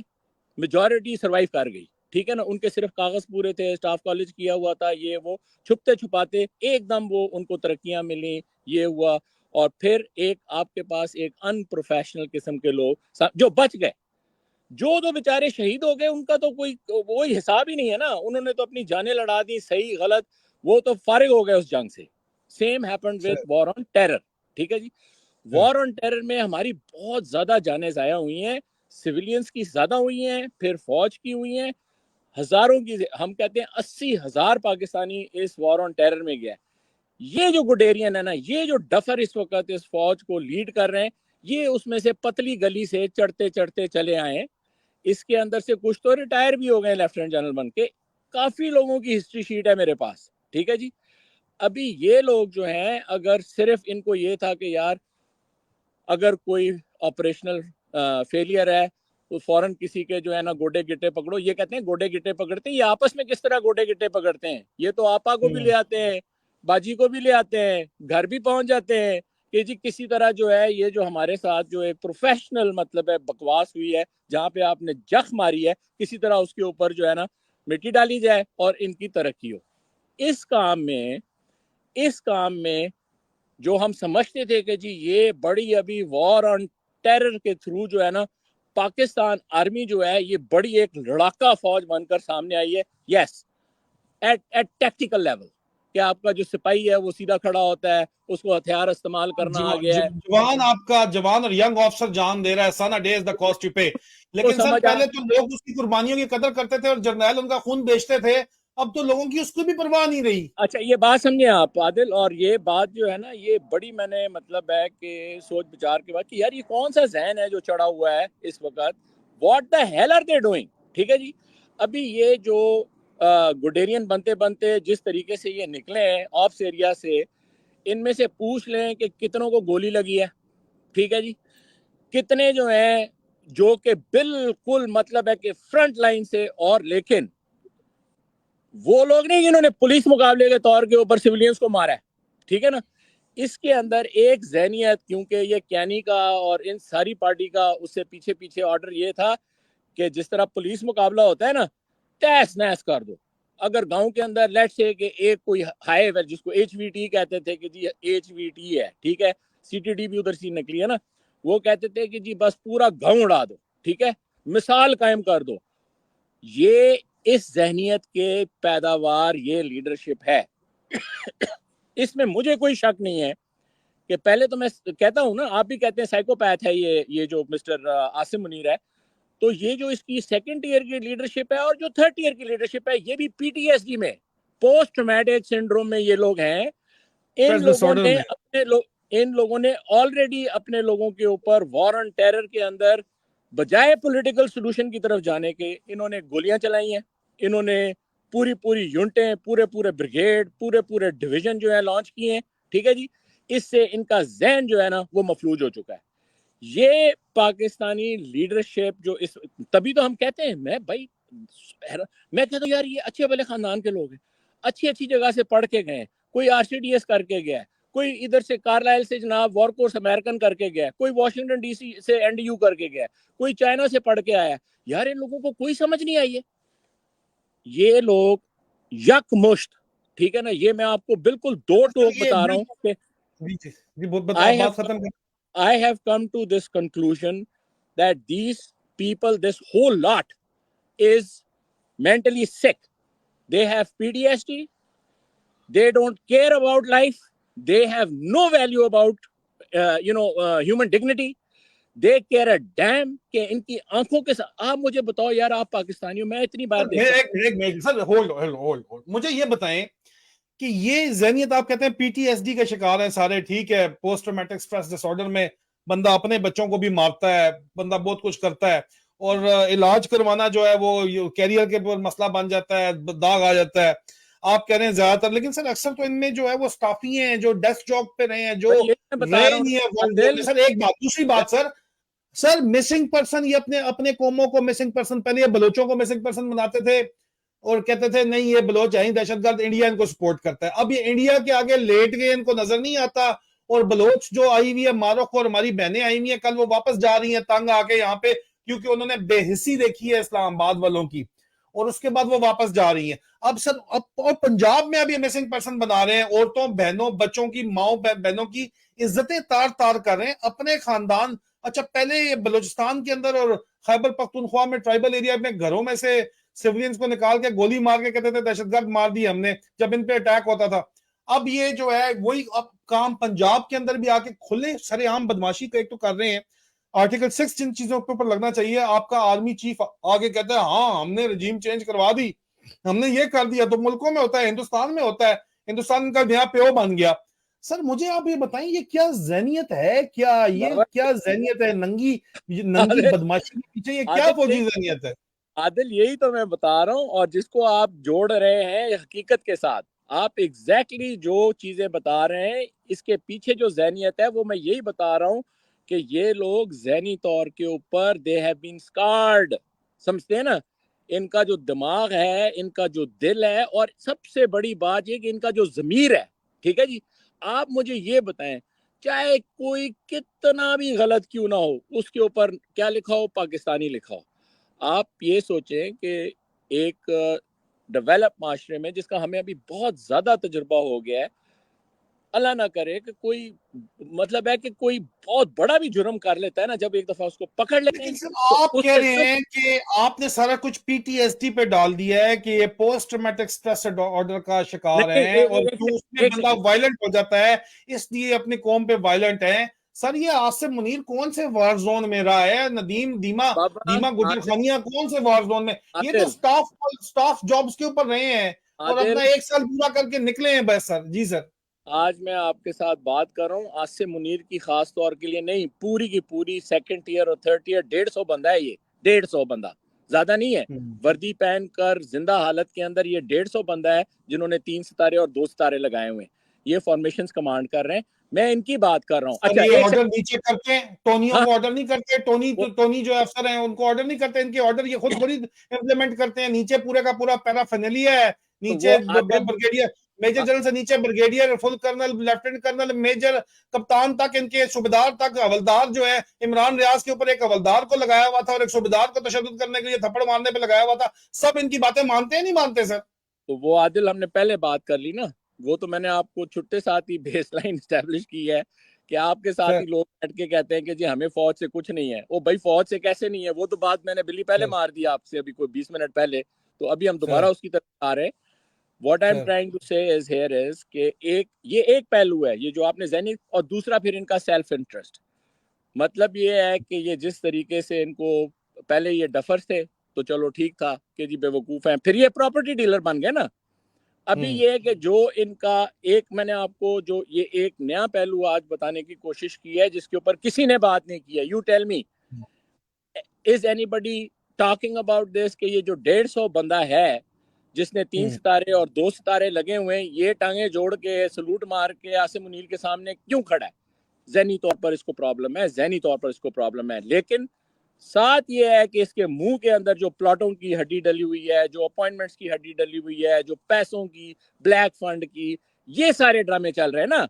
मेजॉरिटी सरवाइव कर गई, ठीक है ना। उनके सिर्फ कागज पूरे थे, स्टाफ कॉलेज किया हुआ था, ये वो छुपते छुपाते एकदम वो उनको तरक्कियां मिली, ये हुआ। और फिर एक आपके पास एक अनप्रोफेशनल किस्म के लोग जो बच गए, जो तो बेचारे शहीद हो गए, उनका तो कोई हिसाब ही नहीं है ना। उन्होंने तो अपनी जानें लड़ा दी, सही गलत, वो तो फारिग हो गए उस जंग से। Same happened with sir, war on terror, ठीक है जी। सर, वॉर ऑन टेरर में हमारी बहुत ज्यादा जानें जाया हुई हैं, सिविलियंस की ज्यादा हुई हैं, फिर फौज की हुई हैं, हजारों की। हम कहते हैं 80,000 पाकिस्तानी इस वॉर ऑन टेरर में गया। ये जो गुडेरियन है ना, ये जो डफर इस वक्त इस फौज को लीड कर रहे हैं, ये उसमें से पतली गली से चढ़ते चढ़ते चले आए हैं। इसके अंदर से कुछ तो रिटायर भी हो गए लेफ्टिनेंट जनरल बन के। काफी लोगों की हिस्ट्री शीट है मेरे पास, ठीक है जी। अभी ये लोग जो हैं, अगर सिर्फ इनको ये था कि यार अगर कोई ऑपरेशनल फेलियर है वो फौरन किसी के जो है ना गोडे गिट्टे पकड़ो। ये कहते हैं गोडे गिट्टे पकड़ते हैं, ये आपस में किस तरह गोडे गिट्टे पकड़ते हैं? ये तो आपा को भी ले आते हैं, बाजी को भी ले आते हैं, घर भी पहुंच जाते हैं कि जी किसी तरह जो है ये जो हमारे साथ जो एक प्रोफेशनल मतलब है बकवास हुई है, जहां पे आपने जख मारी है, किसी तरह उसके ऊपर जो है ना मिट्टी डाली जाए और इनकी तरक्की हो। इस काम में जो हम समझते थे कि जी ये बड़ी अभी वॉर ऑन टेरर के थ्रू जो है ना पाकिस्तान आर्मी जो है ये बड़ी एक लड़ाका फौज बनकर सामने आई है। यस, एट टैक्टिकल लेवल, कि आपका जो सिपाही है वो सीधा खड़ा होता है, उसको हथियार इस्तेमाल करना आ गया है, जवान आपका जवान और यंग ऑफिसर जान दे रहा है, son a day is the cost you pay. तो लेकिन सर समझ आ। पहले तो लोग उसकी कुर्बानियों की कदर करते थे और जर्नैल उनका खून बेचते थे, अब तो लोगों की उसको भी परवाह नहीं रही। अच्छा, ये बात समझे आप आदिल, और ये बात जो है ना ये बड़ी मैंने मतलब है कि सोच विचार के बाद कि यार ये कौन सा जहन है जो चढ़ा हुआ है इस वक्त, what the hell are they doing. ठीक है जी, अभी ये जो गुडेरियन बनते बनते जिस तरीके से ये निकले हैं ऑप्स एरिया से, इनमें से पूछ लें कि कितनों को गोली लगी है। ठीक है जी, कितने जो हैं जो कि बिल्कुल मतलब है कि फ्रंट लाइन से, और लेकिन वो लोग नहीं जिन्होंने पुलिस मुकाबले के तौर के ऊपर सिविलियंस को मारा है। ठीक है ना, इसके अंदर एक जहनियत, क्योंकि ये कैनी का और इन सारी पार्टी का उससे पीछे पीछे ऑर्डर ये था कि जिस तरह पुलिस मुकाबला होता है ना, तहस नहस कर दो। अगर गांव के अंदर लेट से कि एक कोई हाईवे जिसको HVT कहते थे कि जी HVT है, ठीक है, CTD भी उधर से निकली है ना, वो कहते थे कि जी बस पूरा गांव उड़ा दो, ठीक है, मिसाल कायम कर दो। ये इस जहनियत के पैदावार ये लीडरशिप है। इसमें मुझे कोई शक नहीं है कि पहले तो मैं कहता हूं ना, आप भी कहते हैं साइकोपैथ है ये जो मिस्टर आसिम मुनीर है, तो ये जो इसकी सेकंड ईयर की लीडरशिप है और जो थर्ड ईयर की लीडरशिप है, ये भी PTSD में, पोस्ट ट्रॉमेटिक सिंड्रोम में ये लोग हैं। इन स्ट्रेस लोगों डिसऑर्डर ने में। इन लोगों ने ऑलरेडी अपने लोगों के ऊपर वॉर ऑन टेरर के अंदर बजाय पॉलिटिकल सोल्यूशन की तरफ जाने के इन्होंने गोलियां चलाई हैं। इन्होंने पूरी पूरी यूनिटें, पूरे पूरे ब्रिगेड, पूरे पूरे डिवीजन जो है लॉन्च किए हैं। ठीक है जी, इससे इनका जहन जो है ना वो मफलूज हो चुका है। ये पाकिस्तानी लीडरशिप जो इस, तभी तो हम कहते हैं, मैं कहता हूँ यार ये अच्छे भले खानदान के लोग हैं, अच्छी अच्छी जगह से पढ़ के गए, कोई RCDS करके गया, कोई इधर से कार्लाइल से जनाब वॉर कोर्स अमेरिकन करके गया, कोई वॉशिंगटन DC से NDU करके गया, कोई चाइना से पढ़ के आया। यार इन लोगों को कोई समझ नहीं आई है, ये लोग यकमुश्त। ठीक है ना, ये मैं आपको बिल्कुल दो सर टोक ये बता रहा हूँ कि जी बहुत बता, आई आप हैव बात खत्म कर। I have come to this conclusion that these people, this whole lot, is mentally sick. They have PTSD. They don't care about life. They have no value about, human dignity. They care a damn कि इनकी आंखों के साथ। आप मुझे बताओ यार, आप पाकिस्तानियों, मैं इतनी बार सर देखता एक sir hold hold hold hold, मुझे ये बताएं कि ये जहनियत आप कहते हैं PTSD का शिकार है सारे, ठीक है, पोस्ट ट्रॉमेटिक स्ट्रेस डिसऑर्डर में बंदा अपने बच्चों को भी मारता है, बंदा बहुत कुछ करता है, और इलाज करवाना जो है वो कैरियर के ऊपर मसला बन जाता है, दाग आ जाता है, आप कह रहे हैं ज्यादातर। लेकिन सर अक्सर तो इनमें जो है वो स्टाफी हैं जो डेस्क जॉब पे रहे हैं, जो भाई, ये मैं बता रहे रहा हूँ नहीं है वर्ल्ड वॉर में। आदिल। सर एक बात, दूसरी बात सर, सर मिसिंग पर्सन, ये अपने अपने कौमों को मिसिंग पर्सन, पहले ये बलोचों को मिसिंग पर्सन बनाते थे और कहते थे नहीं ये बलोच है दहशतगर्द, इंडिया इनको सपोर्ट करता है। अब ये इंडिया के आगे लेट गए, इनको नजर नहीं आता। और बलोच जो आई हुई है मारो और हमारी बहनें आई हुई है, कल वो वापस जा रही हैं तंग आके यहाँ पे, क्योंकि उन्होंने बेहिस्सी देखी है इस्लामाबाद वालों की, और उसके बाद वो वापस जा रही हैं। अब सर अब और पंजाब में अभी मिसिंग पर्सन बना रहे हैं, औरतों बहनों बच्चों की, माओ बहनों की इज्जतें तार तार कर रहे हैं, अपने खानदान। अच्छा पहले बलूचिस्तान के अंदर और खैबर पख्तूनख्वा में ट्राइबल एरिया में घरों में से सिविलियंस को निकाल के गोली मार के कहते थे दहशतगर्द मार दी हमने जब इन पे अटैक होता था। अब ये जो है वही अब काम पंजाब के अंदर भी आके खुले सरेआम बदमाशी का एक तो कर रहे हैं। आर्टिकल 6 जिन चीजों के ऊपर लगना चाहिए, आपका आर्मी चीफ आगे कहता है हाँ हमने रजीम चेंज करवा दी, हमने ये कर दिया। तो मुल्कों में होता है, हिंदुस्तान में होता है, हिंदुस्तान का नया प्यो बन गया। सर मुझे आप ये बताएं ये क्या जहनियत है, क्या ये क्या जहनियत है, नंगी नंगी आदिल, बदमाशी के पीछे ये क्या आदिल फौजी जहनियत है? आदिल यही तो मैं बता रहा हूँ, और जिसको आप जोड़ रहे हैं हकीकत के साथ, आप एग्जैक्टली जो चीजें बता रहे हैं, इसके पीछे जो जहनियत है वो मैं यही बता रहा हूँ कि ये लोग ज़हनी तौर के ऊपर दे हैव बीन स्कार्ड, समझते हैं ना, इनका जो दिमाग है, इनका जो दिल है, और सबसे बड़ी बात ये कि इनका जो ज़मीर है, ठीक है जी। आप मुझे ये बताएं, चाहे कोई कितना भी गलत क्यों ना हो, उसके ऊपर क्या लिखा हो, पाकिस्तानी लिखा हो। आप ये सोचें कि एक डेवलप माशरे में, जिसका हमें अभी बहुत ज़्यादा तजुर्बा हो गया है, अल्लाह ना करे कि कोई, मतलब है कि कोई बहुत बड़ा भी जुर्म कर लेता है ना, जब एक दफा उसको पकड़ लेते लेकिन हैं सर तो आप कह उससे रहे हैं कि आपने सारा कुछ पीटीएसडी पे डाल दिया है कि ये पोस्ट ट्रॉमेटिक स्ट्रेस ऑर्डर का शिकार नहीं, हैं, और एक क्यों उसमें एक बंदा सेकंड। वायलेंट हो जाता है, इसलिए अपनी कौम पे वायलेंट है। सर ये आसिम मुनीर कौन से वार जोन में रहा है? नदीम दीमा बाबा दीमा गुजर आदिल, खानिया कौन से वार जोन में? ये तो आदिल, स्टाफ जॉब्स के ऊपर रहे हैं और आदिल, अपना एक साल पूरा करके निकले हैं बस। सर जी सर। आज मैं आपके साथ बात कर रहा हूँ आसिम मुनीर की, खास तौर के लिए नहीं, पूरी की पूरी सेकंड ईयर और थर्ड ईयर 150 बंदा है ये, 150 बंदा, ज्यादा नहीं है। वर्दी पहन कर जिंदा हालत के अंदर ये 150 बंदा है जिन्होंने 3 सितारे और 2 सितारे लगाए हुए हैं। ये फॉर्मेशन कमांड कर रहे हैं, मैं इनकी बात कर रहा हूँ। सर अच्छा, ये एक ऑर्डर सेकंड। नीचे करते हैं, टोनियों हाँ, को ऑर्डर नहीं करते, वो टोनी जो अफसर हैं उनको ऑर्डर नहीं करते, इनके ऑर्डर ये खुद थोड़ी इम्प्लीमेंट करते हैं। नीचे पूरे का पूरा पैराफेनेलिया है, वो नीचे आदिल, ब्रिगेडियर, मेजर जनरल से नीचे brigadier, full colonel, lieutenant colonel, major, कप्तान तक, इनके सूबेदार तक, हवलदार जो है, इमरान रियाज के ऊपर एक हवलदार को लगाया हुआ था और एक सूबेदार को तशद्दुद करने के लिए थप्पड़ मारने पे लगाया हुआ था। सब इनकी बातें मानते हैं नहीं मानते सर? तो वो आदिल हमने पहले बात कर ली ना, वो तो मैंने आपको छुट्टे साथ ही बेसलाइन स्टैब्लिश की है कि आपके साथ सर ही लोग बैठ के कहते हैं कि जी हमें फौज से कुछ नहीं है। ओ भाई, फौज से कैसे नहीं है? वो तो बात मैंने बिल्ली पहले सर मार दी आपसे, अभी कोई 20 मिनट पहले। तो अभी हम दोबारा सर उसकी तरफ आ रहे हैं। What I am sir trying to say is here is कि ये एक पहलू है, ये जो आपने जैनिक, और दूसरा फिर इनका सेल्फ इंटरेस्ट। मतलब ये है कि ये जिस तरीके से इनको, पहले ये डफर्स थे तो चलो ठीक था कि जी बेवकूफ हैं, फिर ये प्रॉपर्टी डीलर बन गए ना। अभी हम्म ये है कि जो इनका, एक मैंने आपको जो ये एक नया पहलू आज बताने की कोशिश की है जिसके ऊपर किसी ने बात नहीं की है। You tell me, is anybody talking about this कि ये जो 150 बंदा है जिसने 3 हम्म सितारे और 2 सितारे लगे हुए हैं, ये टांगे जोड़ के सलूट मार के आसिम मुनीर के सामने क्यों खड़ा है? जहनी तौर पर इसको प्रॉब्लम है, जहनी तौर पर इसको प्रॉब्लम है। लेकिन साथ ये है कि इसके मुंह के अंदर जो प्लॉटों की हड्डी डली हुई है, जो अपॉइंटमेंट्स की हड्डी डली हुई है, जो पैसों की, ब्लैक फंड की, ये सारे ड्रामे चल रहे हैं ना।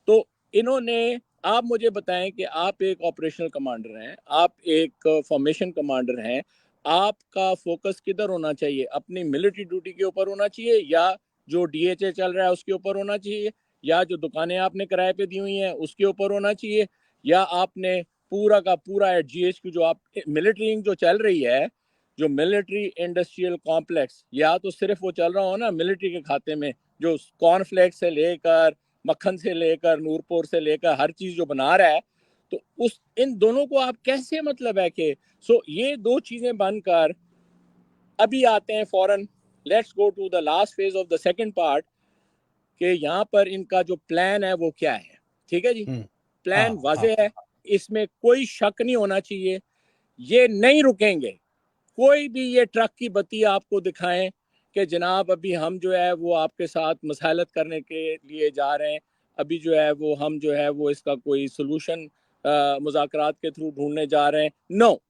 तो इन्होंने, आप मुझे बताएं कि आप एक ऑपरेशनल कमांडर हैं, आप एक फॉर्मेशन कमांडर हैं, आपका फोकस किधर होना चाहिए? अपनी मिलिट्री ड्यूटी के ऊपर होना चाहिए, या जो डीएचए चल रहा है उसके ऊपर होना चाहिए, या जो दुकानें आपने किराए पे दी हुई हैं उसके ऊपर होना चाहिए, या आपने पूरा का पूरा एट जीएचक्यू जो आप मिलिट्री जो चल रही है, जो मिलिट्री इंडस्ट्रियल कॉम्प्लेक्स, या तो सिर्फ वो चल रहा हो ना मिलिट्री के खाते में, जो कॉर्नफ्लेक्स से लेकर, मक्खन से लेकर, नूरपुर से लेकर हर चीज जो बना रहा है, तो उस इन दोनों को आप कैसे, मतलब है कि, सो ये दो चीजें बनकर अभी आते हैं फौरन। Let's go to the last phase of the second part कि यहाँ पर इनका जो प्लान है वो क्या है। ठीक है जी, हम्म प्लान हाँ हाँ वाजे है, इसमें कोई शक नहीं होना चाहिए। ये नहीं रुकेंगे, कोई भी ये ट्रक की बत्ती आपको दिखाएं कि जनाब अभी हम जो है वो आपके साथ मसालत करने के लिए जा रहे हैं, अभी जो है वो हम जो है वो इसका कोई सोल्यूशन मुज़ाकरात के थ्रू ढूंढने जा रहे हैं। No,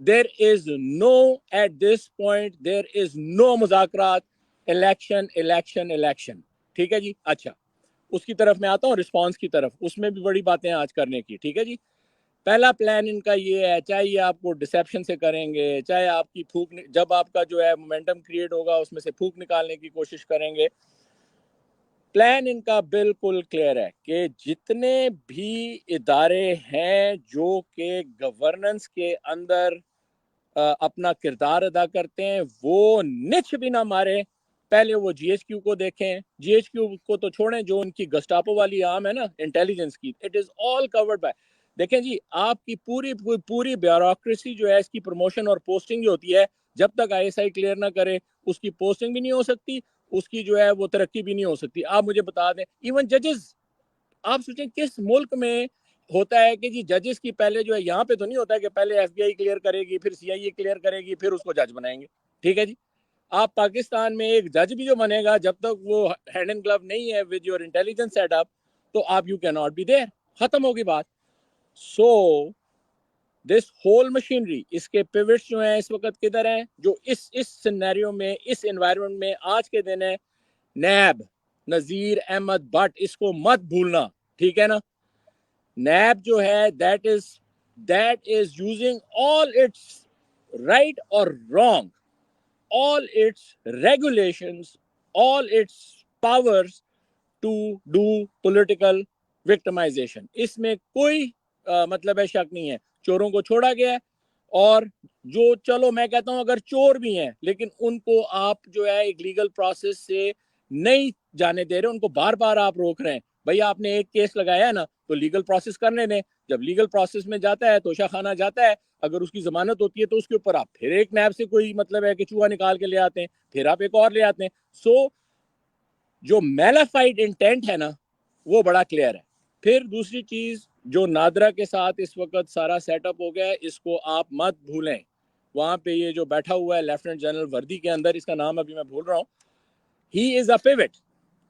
there is no, at this point there is no मुज़ाकरात, इलेक्शन इलेक्शन इलेक्शन। ठीक है जी। अच्छा, उसकी तरफ मैं आता हूँ, रिस्पॉन्स की तरफ, उसमें भी बड़ी बातें आज करने की। ठीक है जी। पहला प्लान इनका ये है, चाहे ये आपको डिसेप्शन से करेंगे, चाहे आपकी जब आपका जो है मोमेंटम क्रिएट होगा उसमें से फूक निकालने की कोशिश करेंगे। प्लान इनका बिल्कुल क्लियर है कि जितने भी इदारे हैं जो कि गवर्नेंस के अंदर अपना किरदार अदा करते हैं, वो निच भी ना मारे। पहले वो जीएचक्यू को देखें, जीएचक्यू को तो छोड़ें, जो उनकी गस्टापो वाली आर्म है ना इंटेलिजेंस की, it is all covered by. देखें जी, आपकी पूरी पूरी ब्यूरोक्रेसी जो है, इसकी प्रमोशन और पोस्टिंग जो होती है, जब तक आईएसआई क्लियर ना करे उसकी पोस्टिंग भी नहीं हो सकती, उसकी जो है वो तरक्की भी नहीं हो सकती। आप मुझे बता दें, इवन जजेस, आप सोचें किस मुल्क में होता है कि जी जजेस की पहले जो है, यहाँ पे तो नहीं होता है कि पहले एफबीआई क्लियर करेगी, फिर सीआईए क्लियर करेगी, फिर उसको जज बनाएंगे। ठीक है जी। आप पाकिस्तान में एक जज भी जो बनेगा, जब तक वो हैंड एंड ग्लव नहीं है विद योर इंटेलिजेंस सेटअप, तो आप you can not be there, खत्म होगी बात। सो दिस होल मशीनरी, इसके पिवट्स जो हैं इस वक्त किधर हैं, जो इस सिनेरियो में, इस एनवायरनमेंट में आज के दिन है, नैब, नजीर अहमद भट्ट, इसको मत भूलना, ठीक है ना। नैब जो है that is using all it's right और wrong, all its regulations, all its powers to do political victimization. इसमें कोई मतलब है शक नहीं है, चोरों को छोड़ा गया है। और जो, चलो मैं कहता हूं अगर चोर भी हैं लेकिन उनको आप जो है एक लीगल प्रोसेस से नहीं जाने दे रहे, उनको बार बार आप रोक रहे हैं। भाई आपने एक केस लगाया है ना, तो लीगल प्रोसेस करने दें। जब लीगल प्रोसेस में जाता है, तोशा खाना जाता है, अगर उसकी जमानत होती है तो उसके ऊपर आप फिर एक नैब से कोई मतलब है कि चूहा निकाल के ले आते हैं, फिर आप एक और ले आते हैं। सो जो मेलाफाइड इंटेंट है ना, वो बड़ा क्लियर है। फिर दूसरी चीज, जो नादरा के साथ इस वक्त सारा सेटअप हो गया है, इसको आप मत भूलें। वहां पे ये जो बैठा हुआ है लेफ्टिनेंट जनरल वर्दी के अंदर, इसका नाम अभी मैं भूल रहा हूँ, ही इज अ पिवट,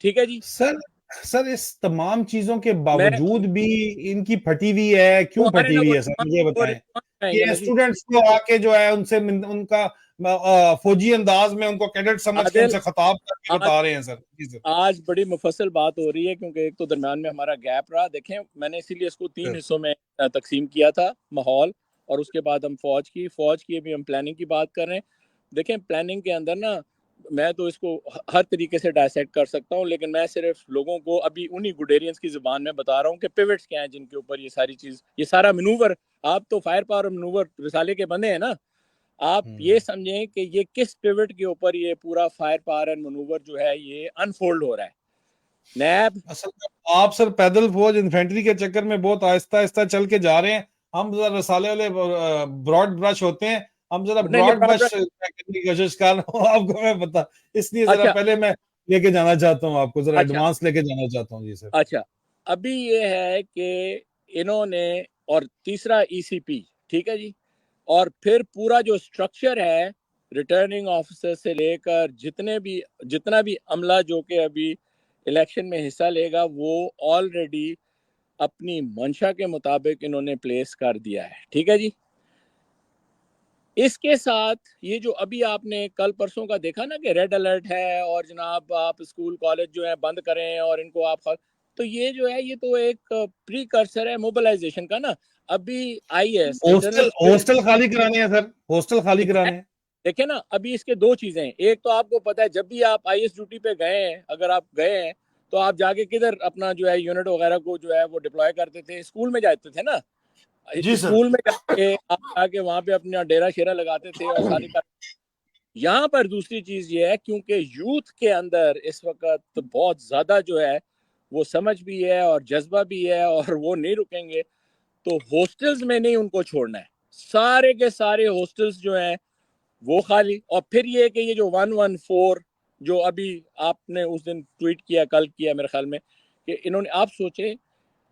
ठीक है जी। सर सर इस तमाम चीजों के मैं बावजूद भी इनकी फटी हुई है, क्यों वो हमारे फटी ना हुई वो है सर, मुझे बताएं। रिस्पॉन्स आएंगे ये ना जी। स्टूडेंट्स को आके जो है उनसे उनका फौजी अंदाज में उनको कैडेट समझ के आदिल, उनसे खिताब करके आज बता रहे हैं सर। जी सर। आज बड़ी मुफस्सल बात हो रही है, क्योंकि एक तो दरम्यान में हमारा गैप रहा। देखें, मैंने इसीलिए इसको 3 सर, हिस्सों में तकसीम किया था, माहौल, और उसके बाद हम फौज की अभी हम प्लानिंग की बात कर रहे हैं। देखें, प्लानिंग के अंदर ना, मैं तो इसको हर तरीके से डायसेक्ट कर सकता हूँ, लेकिन मैं सिर्फ लोगों को अभी उन्हीं गुडेरियंस की जुबान में बता रहा हूँ कि पिवट्स क्या हैं जिनके ऊपर ये सारी चीज़, ये सारा मनूवर, आप तो फायर पावर मनूवर रिसाले के बंदे हैं ना, आप ये समझें कि ये किस पिवट के ऊपर ये पूरा फायर पावर एंड मनूवर जो है ये अनफोल्ड हो रहा है। नैब, असल में आप सर पैदल फौज इन्फेंट्री के चक्कर में बहुत आहिस्ता आहिस्ता चल के जा रहे हैं। हम जरा रसाले वाले ब्रॉड ब्रश होते हैं, हम जरा नहीं नहीं, ब्रॉड ब्रश करने की कोशिश कर रहा हूँ आपको मैं बता, इसलिए जरा अच्छा पहले मैं लेके जाना चाहता हूँ आपको, जरा अच्छा एडवांस लेके जाना चाहता हूँ। जी सर। अच्छा, अभी ये है कि इन्होंने, और तीसरा ईसीपी, ठीक है जी, और फिर पूरा जो स्ट्रक्चर है, रिटर्निंग ऑफिसर से लेकर जितना भी अमला जो कि अभी इलेक्शन में हिस्सा लेगा, वो ऑलरेडी अपनी मंशा के मुताबिक इन्होंने प्लेस कर दिया है, ठीक है जी। इसके साथ ये जो अभी आपने कल परसों का देखा ना कि रेड अलर्ट है और जनाब आप स्कूल कॉलेज जो है बंद करें और इनको आप, तो ये जो है ये तो एक प्रीकर्सर है मोबिलाइजेशन का ना। अभी IAS internal hostel security, hostel खाली कराने हैं सर, हॉस्टल खाली कराने हैं। देखे ना, अभी इसके दो चीजें हैं। एक तो आपको पता है जब भी आप आईएएस ड्यूटी पे गए हैं, अगर आप गए हैं तो आप जाके किधर अपना जो है यूनिट वगैरह को जो है वो डिप्लॉय करते थे, स्कूल में जाते थे ना। जी सर। स्कूल में जाके आप जाके वहां पे अपना डेरा शेरा लगाते थे और सारी। यहाँ पर दूसरी चीज ये है, क्योंकि यूथ के अंदर इस वक्त तो बहुत ज्यादा जो है वो समझ भी है और जज्बा भी है और वो नहीं रुकेंगे, तो हॉस्टल्स में नहीं उनको छोड़ना है। सारे के सारे हॉस्टल्स जो हैं वो खाली। और फिर ये कि ये जो 114 जो अभी आपने उस दिन ट्वीट किया, कल किया मेरे ख्याल में, कि इन्होंने, आप सोचे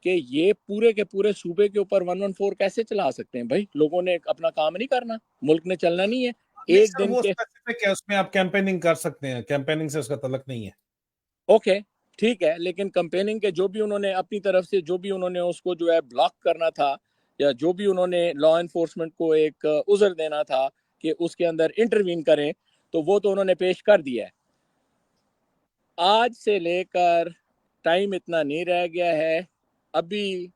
कि ये पूरे के पूरे सूबे के ऊपर 114 कैसे चला सकते हैं भाई। लोगों ने अपना काम नहीं करना, मुल्क ने चलना नहीं है नहीं एक सर, दिन वो के। स्पेसिफिक है, उसमें आप कैंपेनिंग कर सकते हैं, कैंपेनिंग से उसका तल्लुक नहीं है। ओके, ठीक है, लेकिन कंपेनिंग के जो भी उन्होंने अपनी तरफ से जो भी उन्होंने उसको जो है ब्लॉक करना था, या जो भी उन्होंने लॉ एनफोर्समेंट को एक उज़र देना था कि उसके अंदर इंटरवीन करें, तो वो तो उन्होंने पेश कर दिया है। आज से लेकर टाइम इतना नहीं रह गया है। अभी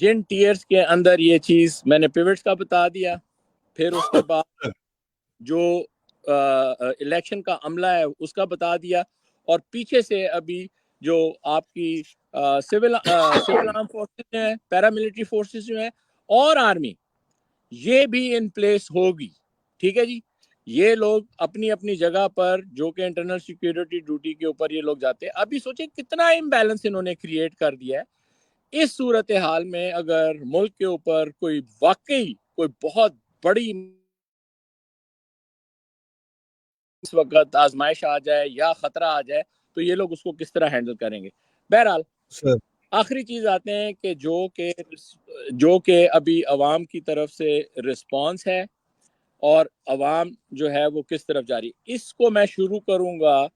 जिन टीयर्स के अंदर ये चीज़ मैंने पिवट्स का बता दिया, फिर उसके बाद जो इलेक्शन का अमला है उसका बता दिया, और पीछे से अभी जो आपकी सिविल आर्म फोर्सेस जो है, पैरामिलिट्री फोर्सेस जो है, और आर्मी, ये भी इन प्लेस होगी, ठीक है जी। ये लोग अपनी अपनी जगह पर, जो कि इंटरनल सिक्योरिटी ड्यूटी के ऊपर ये लोग जाते हैं। अभी सोचे कितना इम्बैलेंस इन्होंने क्रिएट कर दिया है। इस सूरत हाल में अगर मुल्क के ऊपर कोई वाकई कोई बहुत बड़ी इस वक्त आजमाइश आ जाए या खतरा आ जाए, तो ये लोग उसको किस तरह हैंडल करेंगे। बहरहाल, सर आखिरी चीज आते हैं कि जो के अभी अवाम की तरफ से रिस्पांस है, और अवाम जो है वो किस तरफ जा रही है। इसको मैं शुरू करूंगा,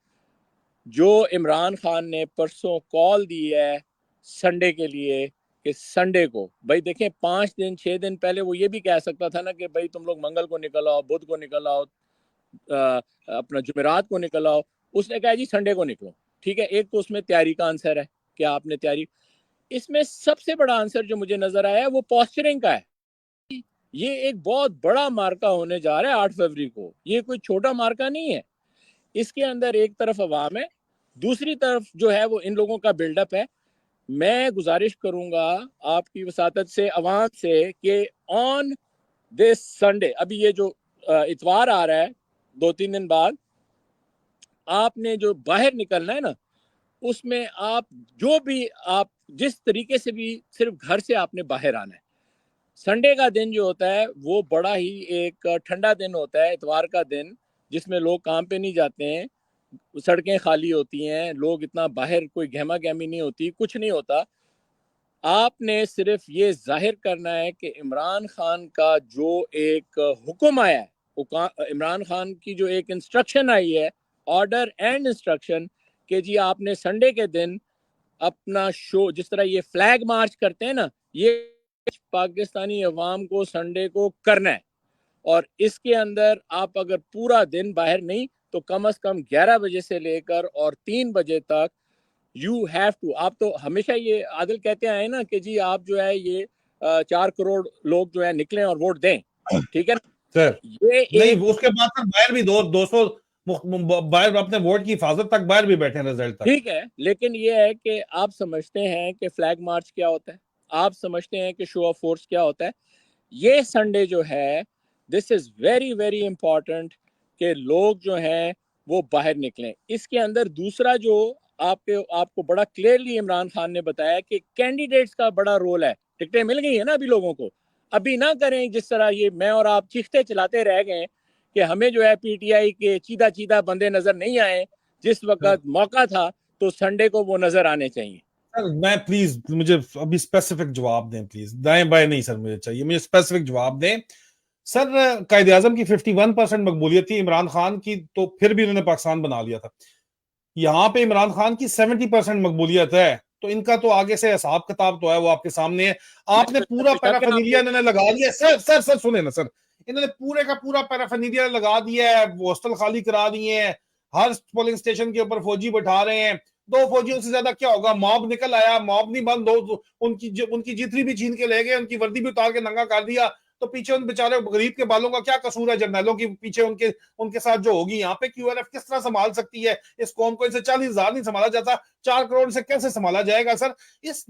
जो इमरान खान ने परसों कॉल दी है संडे के लिए, कि संडे को भाई देखें 5 दिन 6 दिन पहले वो ये भी कह सकता था ना कि भाई तुम लोग मंगल को निकल आओ, बुध को निकल आओ, अपना जुमेरात को निकल आओ। उसने कहा जी संडे को निकलो। ठीक है, एक तो उसमें तैयारी का आंसर है कि आपने तैयारी। इसमें सबसे बड़ा आंसर जो मुझे नजर आया है वो पोस्चरिंग का है। ये एक बहुत बड़ा मार्का होने जा रहा है 8 फरवरी को। ये कोई छोटा मार्का नहीं है। इसके अंदर एक तरफ अवाम है, दूसरी तरफ जो है वो इन लोगों का बिल्डअप है। मैं गुजारिश करूंगा आपकी वसातत से, अवाम से, कि ऑन दिस संडे, अभी ये जो इतवार आ रहा है 2-3 दिन बाद, आपने जो बाहर निकलना है ना, उसमें आप जो भी आप जिस तरीके से भी सिर्फ घर से आपने बाहर आना है। संडे का दिन जो होता है वो बड़ा ही एक ठंडा दिन होता है, इतवार का दिन, जिसमें लोग काम पे नहीं जाते हैं, सड़कें खाली होती हैं, लोग इतना बाहर कोई गहमा गहमी नहीं होती, कुछ नहीं होता। आपने सिर्फ ये जाहिर करना है कि इमरान खान का जो एक हुक्म आया है, इमरान खान की जो एक इंस्ट्रक्शन आई है, ऑर्डर एंड इंस्ट्रक्शन, कि जी आपने संडे के दिन अपना शो, जिस तरह ये फ्लैग मार्च करते हैं ना, ये पाकिस्तानी अवाम को संडे को करना है। और इसके अंदर आप अगर पूरा दिन बाहर नहीं तो कम से कम 11 बजे से लेकर और 3 बजे तक यू हैव टू। आप तो हमेशा ये आदिल कहते आए ना कि जी आप जो है ये 4 करोड़ लोग जो है निकलें और वोट दें। ठीक है ना, सर ये नहीं, एक उसके बाद सर बाहर भी 200 बाहर अपने वोट की हिफाजत तक बाहर भी बैठे हैं रिजल्ट तक। ठीक है, लेकिन ये है कि आप समझते हैं कि फ्लैग मार्च क्या होता है, आप समझते हैं कि शो ऑफ फोर्स क्या होता है। ये संडे जो है, this is very very important कि लोग जो हैं वो बाहर निकलें। इसके अंदर दूसरा जो आपको बड़ा क्लियरली इमरान खान ने बताया कि कैंडिडेट्स का बड़ा रोल है। टिकटें मिल गई है ना अभी लोगों को। अभी ना करें जिस तरह ये मैं और आप चीखते चलाते रह गए कि हमें जो है पीटीआई के चीदा चीदा बंदे नजर नहीं आए, जिस वक्त मौका था तो संडे को वो नजर आने चाहिए। सर मैं प्लीज, मुझे अभी स्पेसिफिक जवाब दें प्लीज, दाएं बाएं नहीं सर मुझे चाहिए, मुझे स्पेसिफिक जवाब दें। सर कायदे आजम की 51% मकबूलियत थी, इमरान खान की तो फिर भी उन्होंने पाकिस्तान बना लिया था। यहाँ पे इमरान खान की 70% मकबूलियत है, तो इनका तो आगे से हिसाब किताब तो है, वो आपके सामने है। आपने पूरा शक है पैराफर्नीलिया आपको? इन्होंने लगा दिया। सर सर सर सुने ना सर, इन्होंने पूरे का पूरा पैराफर्नीलिया लगा दिया है, हॉस्टल खाली करा दिए हैं, हर पोलिंग स्टेशन के ऊपर फौजी बैठा रहे हैं। 2 फौजियों से ज्यादा क्या होगा, मॉब निकल आया, मॉब नहीं बंद हो, उनकी जितनी भी छीन के ले गए, उनकी वर्दी भी उतार के नंगा कर दिया। तो पीछे उन बेचारे गरीब के बालों का क्या कसूर है, जर्नैलों के पीछे उनके उनके साथ जो होगी यहाँ पे क्यूआरएफ किस तरह संभाल सकती है इस कौम को? इनसे 40,000 नहीं संभाला जाता, 4 करोड़ से कैसे संभाला जाएगा सर?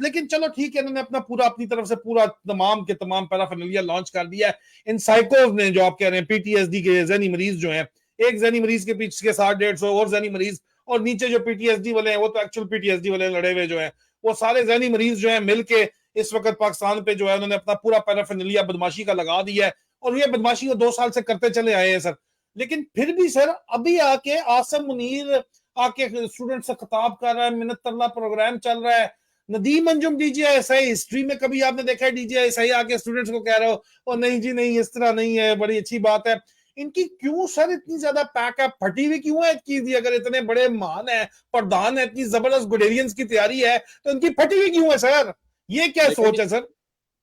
लेकिन चलो ठीक है, इन्होंने अपनी तरफ से पूरा तमाम के तमाम पैराफर्नालिया लॉन्च कर दिया है। इन साइकोज ने, जो आप कह रहे हैं पीटीएसडी के जहनी मरीज जो है, एक जहनी मरीज के पीछे के साथ 150 और जहनी मरीज, और नीचे जो पीटीएसडी वाले हैं, वो तो एक्चुअल पीटीएसडी वाले लड़े हुए जो है, वो सारे जहनी मरीज जो है मिलके इस वक्त पाकिस्तान पे जो है उन्होंने अपना पूरा पैराफर्नालिया बदमाशी का लगा दिया है। और ये बदमाशी को 2 साल से करते चले आए हैं सर। लेकिन फिर भी सर, अभी आके आसम मुनीर आके स्टूडेंट से खिताब कर रहा है, मिन्नत तरला प्रोग्राम चल रहा है। नदीम अंजुम डीजीआईएसआई, हिस्ट्री में कभी आपने देखा है डीजीआईएसआई आके स्टूडेंट्स को कह रहे हो और नहीं जी नहीं इस तरह नहीं है, बड़ी अच्छी बात है? इनकी क्यों सर इतनी ज्यादा पैकअप फटी हुई क्यों है चीज? अगर इतने बड़े महान है, प्रधान है, इतनी जबरदस्त गुडेरियंस की तैयारी है, तो इनकी फटी हुई क्यों है सर? ये क्या सोच है सर?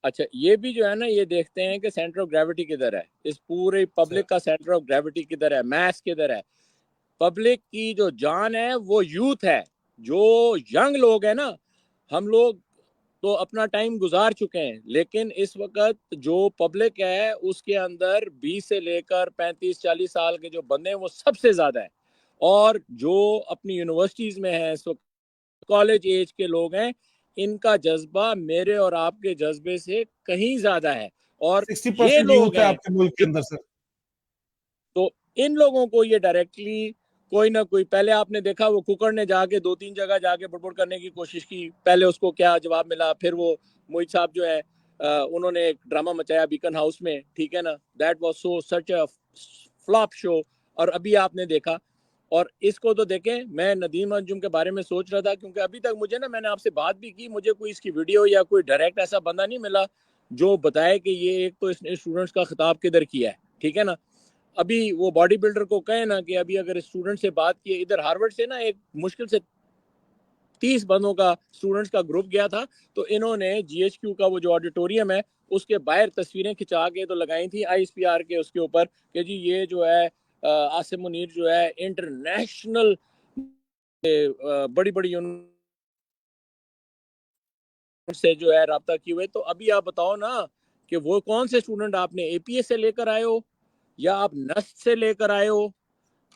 अच्छा, ये भी जो है ना, ये देखते हैं कि सेंटर ऑफ ग्रेविटी किधर है, इस पूरे पब्लिक का सेंटर ऑफ ग्रेविटी किधर है, मैस किधर है। पब्लिक की जो जान है वो यूथ है, जो यंग लोग है ना। हम लोग तो अपना टाइम गुजार चुके हैं, लेकिन इस वक्त जो पब्लिक है उसके अंदर 20 से लेकर 35-40 साल के जो बंदे हैं वो सबसे ज्यादा है। और जो अपनी यूनिवर्सिटीज में है इस वक्त, कॉलेज एज के लोग हैं, इनका जज्बा मेरे और आपके जज्बे से कहीं ज्यादा है। और ये 60% लोग यूथ है हैं, आपके मुल्क के अंदर सर। तो इन लोगों को ये डायरेक्टली कोई ना कोई, पहले आपने देखा वो कुकर ने जाके 2-3 जगह जाके बुड़बुड़ करने की कोशिश की, पहले उसको क्या जवाब मिला। फिर वो मोहित साहब जो है, उन्होंने एक ड्रामा मचाया बीकन हाउस में, ठीक है ना, that was so such a flop show. और अभी आपने देखा, और इसको तो देखें, मैं नदीम अंजुम के बारे में सोच रहा था, क्योंकि अभी तक मुझे ना, मैंने आपसे बात भी की, मुझे कोई इसकी वीडियो या कोई डायरेक्ट ऐसा बंदा नहीं मिला जो बताए कि ये एक तो इसने स्टूडेंट्स का खिताब किधर किया है, ठीक है ना। अभी वो बॉडी बिल्डर को कहे ना कि अभी अगर स्टूडेंट से बात की, इधर हार्वर्ड से ना एक मुश्किल से 30 बंदों का स्टूडेंट्स का ग्रुप गया था। तो इन्होंने GHQ का वो जो ऑडिटोरियम है उसके बाहर तस्वीरें खिंचा के तो लगाई थी ISPR के उसके ऊपर कि जी ये जो है आसिम मुनीर जो है इंटरनेशनल बड़ी बड़ी से जो है रब्ता किए हुए। तो अभी आप बताओ ना कि वो कौन से स्टूडेंट आपने APS से लेकर आए हो, या आप नस्ट से लेकर आए हो,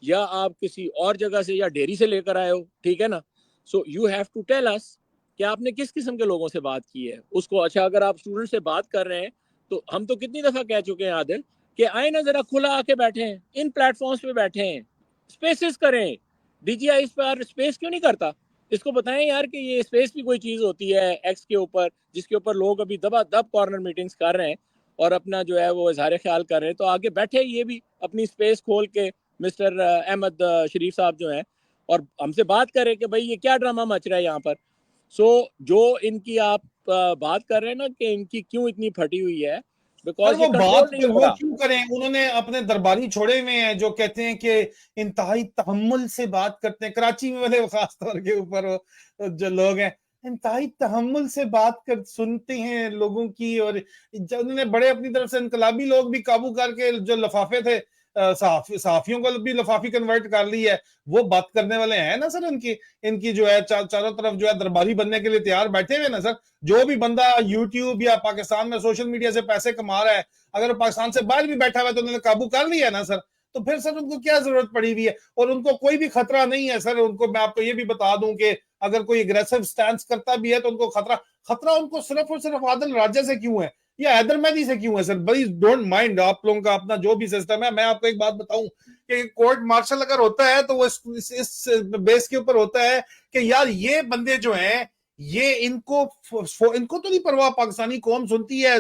या आप किसी और जगह से या डेयरी से लेकर आए हो, ठीक है ना। So you have to tell us कि आपने किस किस्म के लोगों से बात की है उसको। अच्छा, अगर आप स्टूडेंट से बात कर रहे हैं तो हम तो कितनी दफा कह चुके हैं आदिल कि आए ना जरा खुला आके बैठे हैं, इन प्लेटफॉर्म्स पे बैठे हैं, स्पेसेस करें। DGI इस पर स्पेस क्यों नहीं करता? इसको बताएं यार कि ये स्पेस भी कोई चीज होती है एक्स के ऊपर, जिसके ऊपर लोग अभी दबा दब कॉर्नर मीटिंग्स कर रहे हैं और अपना जो है वो इजहार ख्याल कर रहे हैं। तो आगे बैठे ये भी अपनी स्पेस खोल के, मिस्टर अहमद शरीफ साहब जो हैं, और हमसे बात करें कि भाई ये क्या ड्रामा मच रहा है यहाँ पर। सो जो इनकी आप बात कर रहे हैं ना कि इनकी क्यों इतनी फटी हुई है, सर बिकॉज ये वो बात कंट्रोल नहीं फिर हो वो रहा। क्यों करें? उन्होंने अपने दरबारी छोड़े हुए हैं जो कहते हैं कि इंतहाई तहम्मुल से बात करते हैं। कराची में वाले खास तौर के ऊपर जो लोग हैं इंतहाई तहम्मुल से बात कर सुनते हैं लोगों की। और जब उन्होंने बड़े अपनी तरफ से इनकलाबी लोग भी काबू करके जो लफाफे थे सहाफियों को भी लफाफी कन्वर्ट कर ली है। वो बात करने वाले हैं ना सर। इनकी इनकी जो है चारों तरफ जो है दरबारी बनने के लिए तैयार बैठे हुए ना सर। जो भी बंदा यूट्यूब या पाकिस्तान में सोशल मीडिया से पैसे कमा रहा है, अगर वो पाकिस्तान से बाहर भी बैठा हुआ है तो उन्होंने काबू कर लिया है ना सर। तो फिर सर उनको क्या जरूरत पड़ी हुई है? और उनको कोई भी खतरा नहीं है सर। उनको मैं आपको ये भी बता दूं कि अगर कोई एग्रेसिव स्टैंड करता भी है तो उनको खतरा खतरा उनको सिर्फ और सिर्फ आदिल राजा से क्यों है या हैदर मेहदी से क्यों है सर? बड़ी डोंट माइंड आप लोगों का अपना जो भी सिस्टम है। मैं आपको एक बात बताऊं कि कोर्ट मार्शल अगर होता है तो वो इस बेस के ऊपर होता है कि यार ये बंदे जो हैं ये इनको तो नहीं परवाह, पाकिस्तानी कौम सुनती है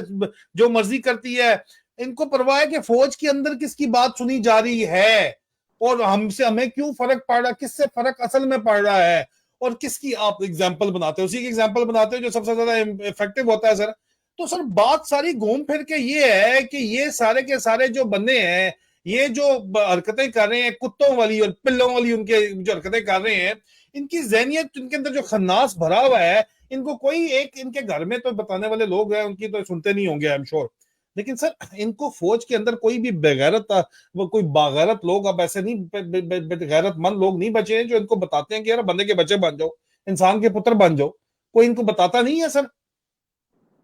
जो मर्जी करती है। इनको परवाह है कि फौज के अंदर किसकी बात सुनी जा रही है और हमसे हमें क्यों फर्क पड़ रहा, किससे फर्क असल में पड़ रहा है और किसकी आप एग्जाम्पल बनाते हो, उसी की एग्जाम्पल बनाते हो जो सबसे ज्यादा इफेक्टिव होता है सर। तो सर बात सारी घूम फिर के ये है कि ये सारे के सारे जो बंदे हैं ये जो हरकतें कर रहे हैं कुत्तों वाली और पिल्लों वाली उनके जो हरकतें कर रहे हैं, इनकी जहनियत इनके अंदर जो खन्नास भरा हुआ है, इनको कोई एक इनके घर में तो बताने वाले लोग हैं उनकी तो सुनते नहीं होंगे आई एम श्योर। लेकिन सर इनको फौज के अंदर कोई भी बेगैरत वो कोई बागैरत लोग अब ऐसे नहीं बेगैरतमंद लोग नहीं बचे हैं जो इनको बताते हैं कि यार बंदे के बच्चे बन जाओ, इंसान के पुत्र बन जाओ। कोई इनको बताता नहीं है सर।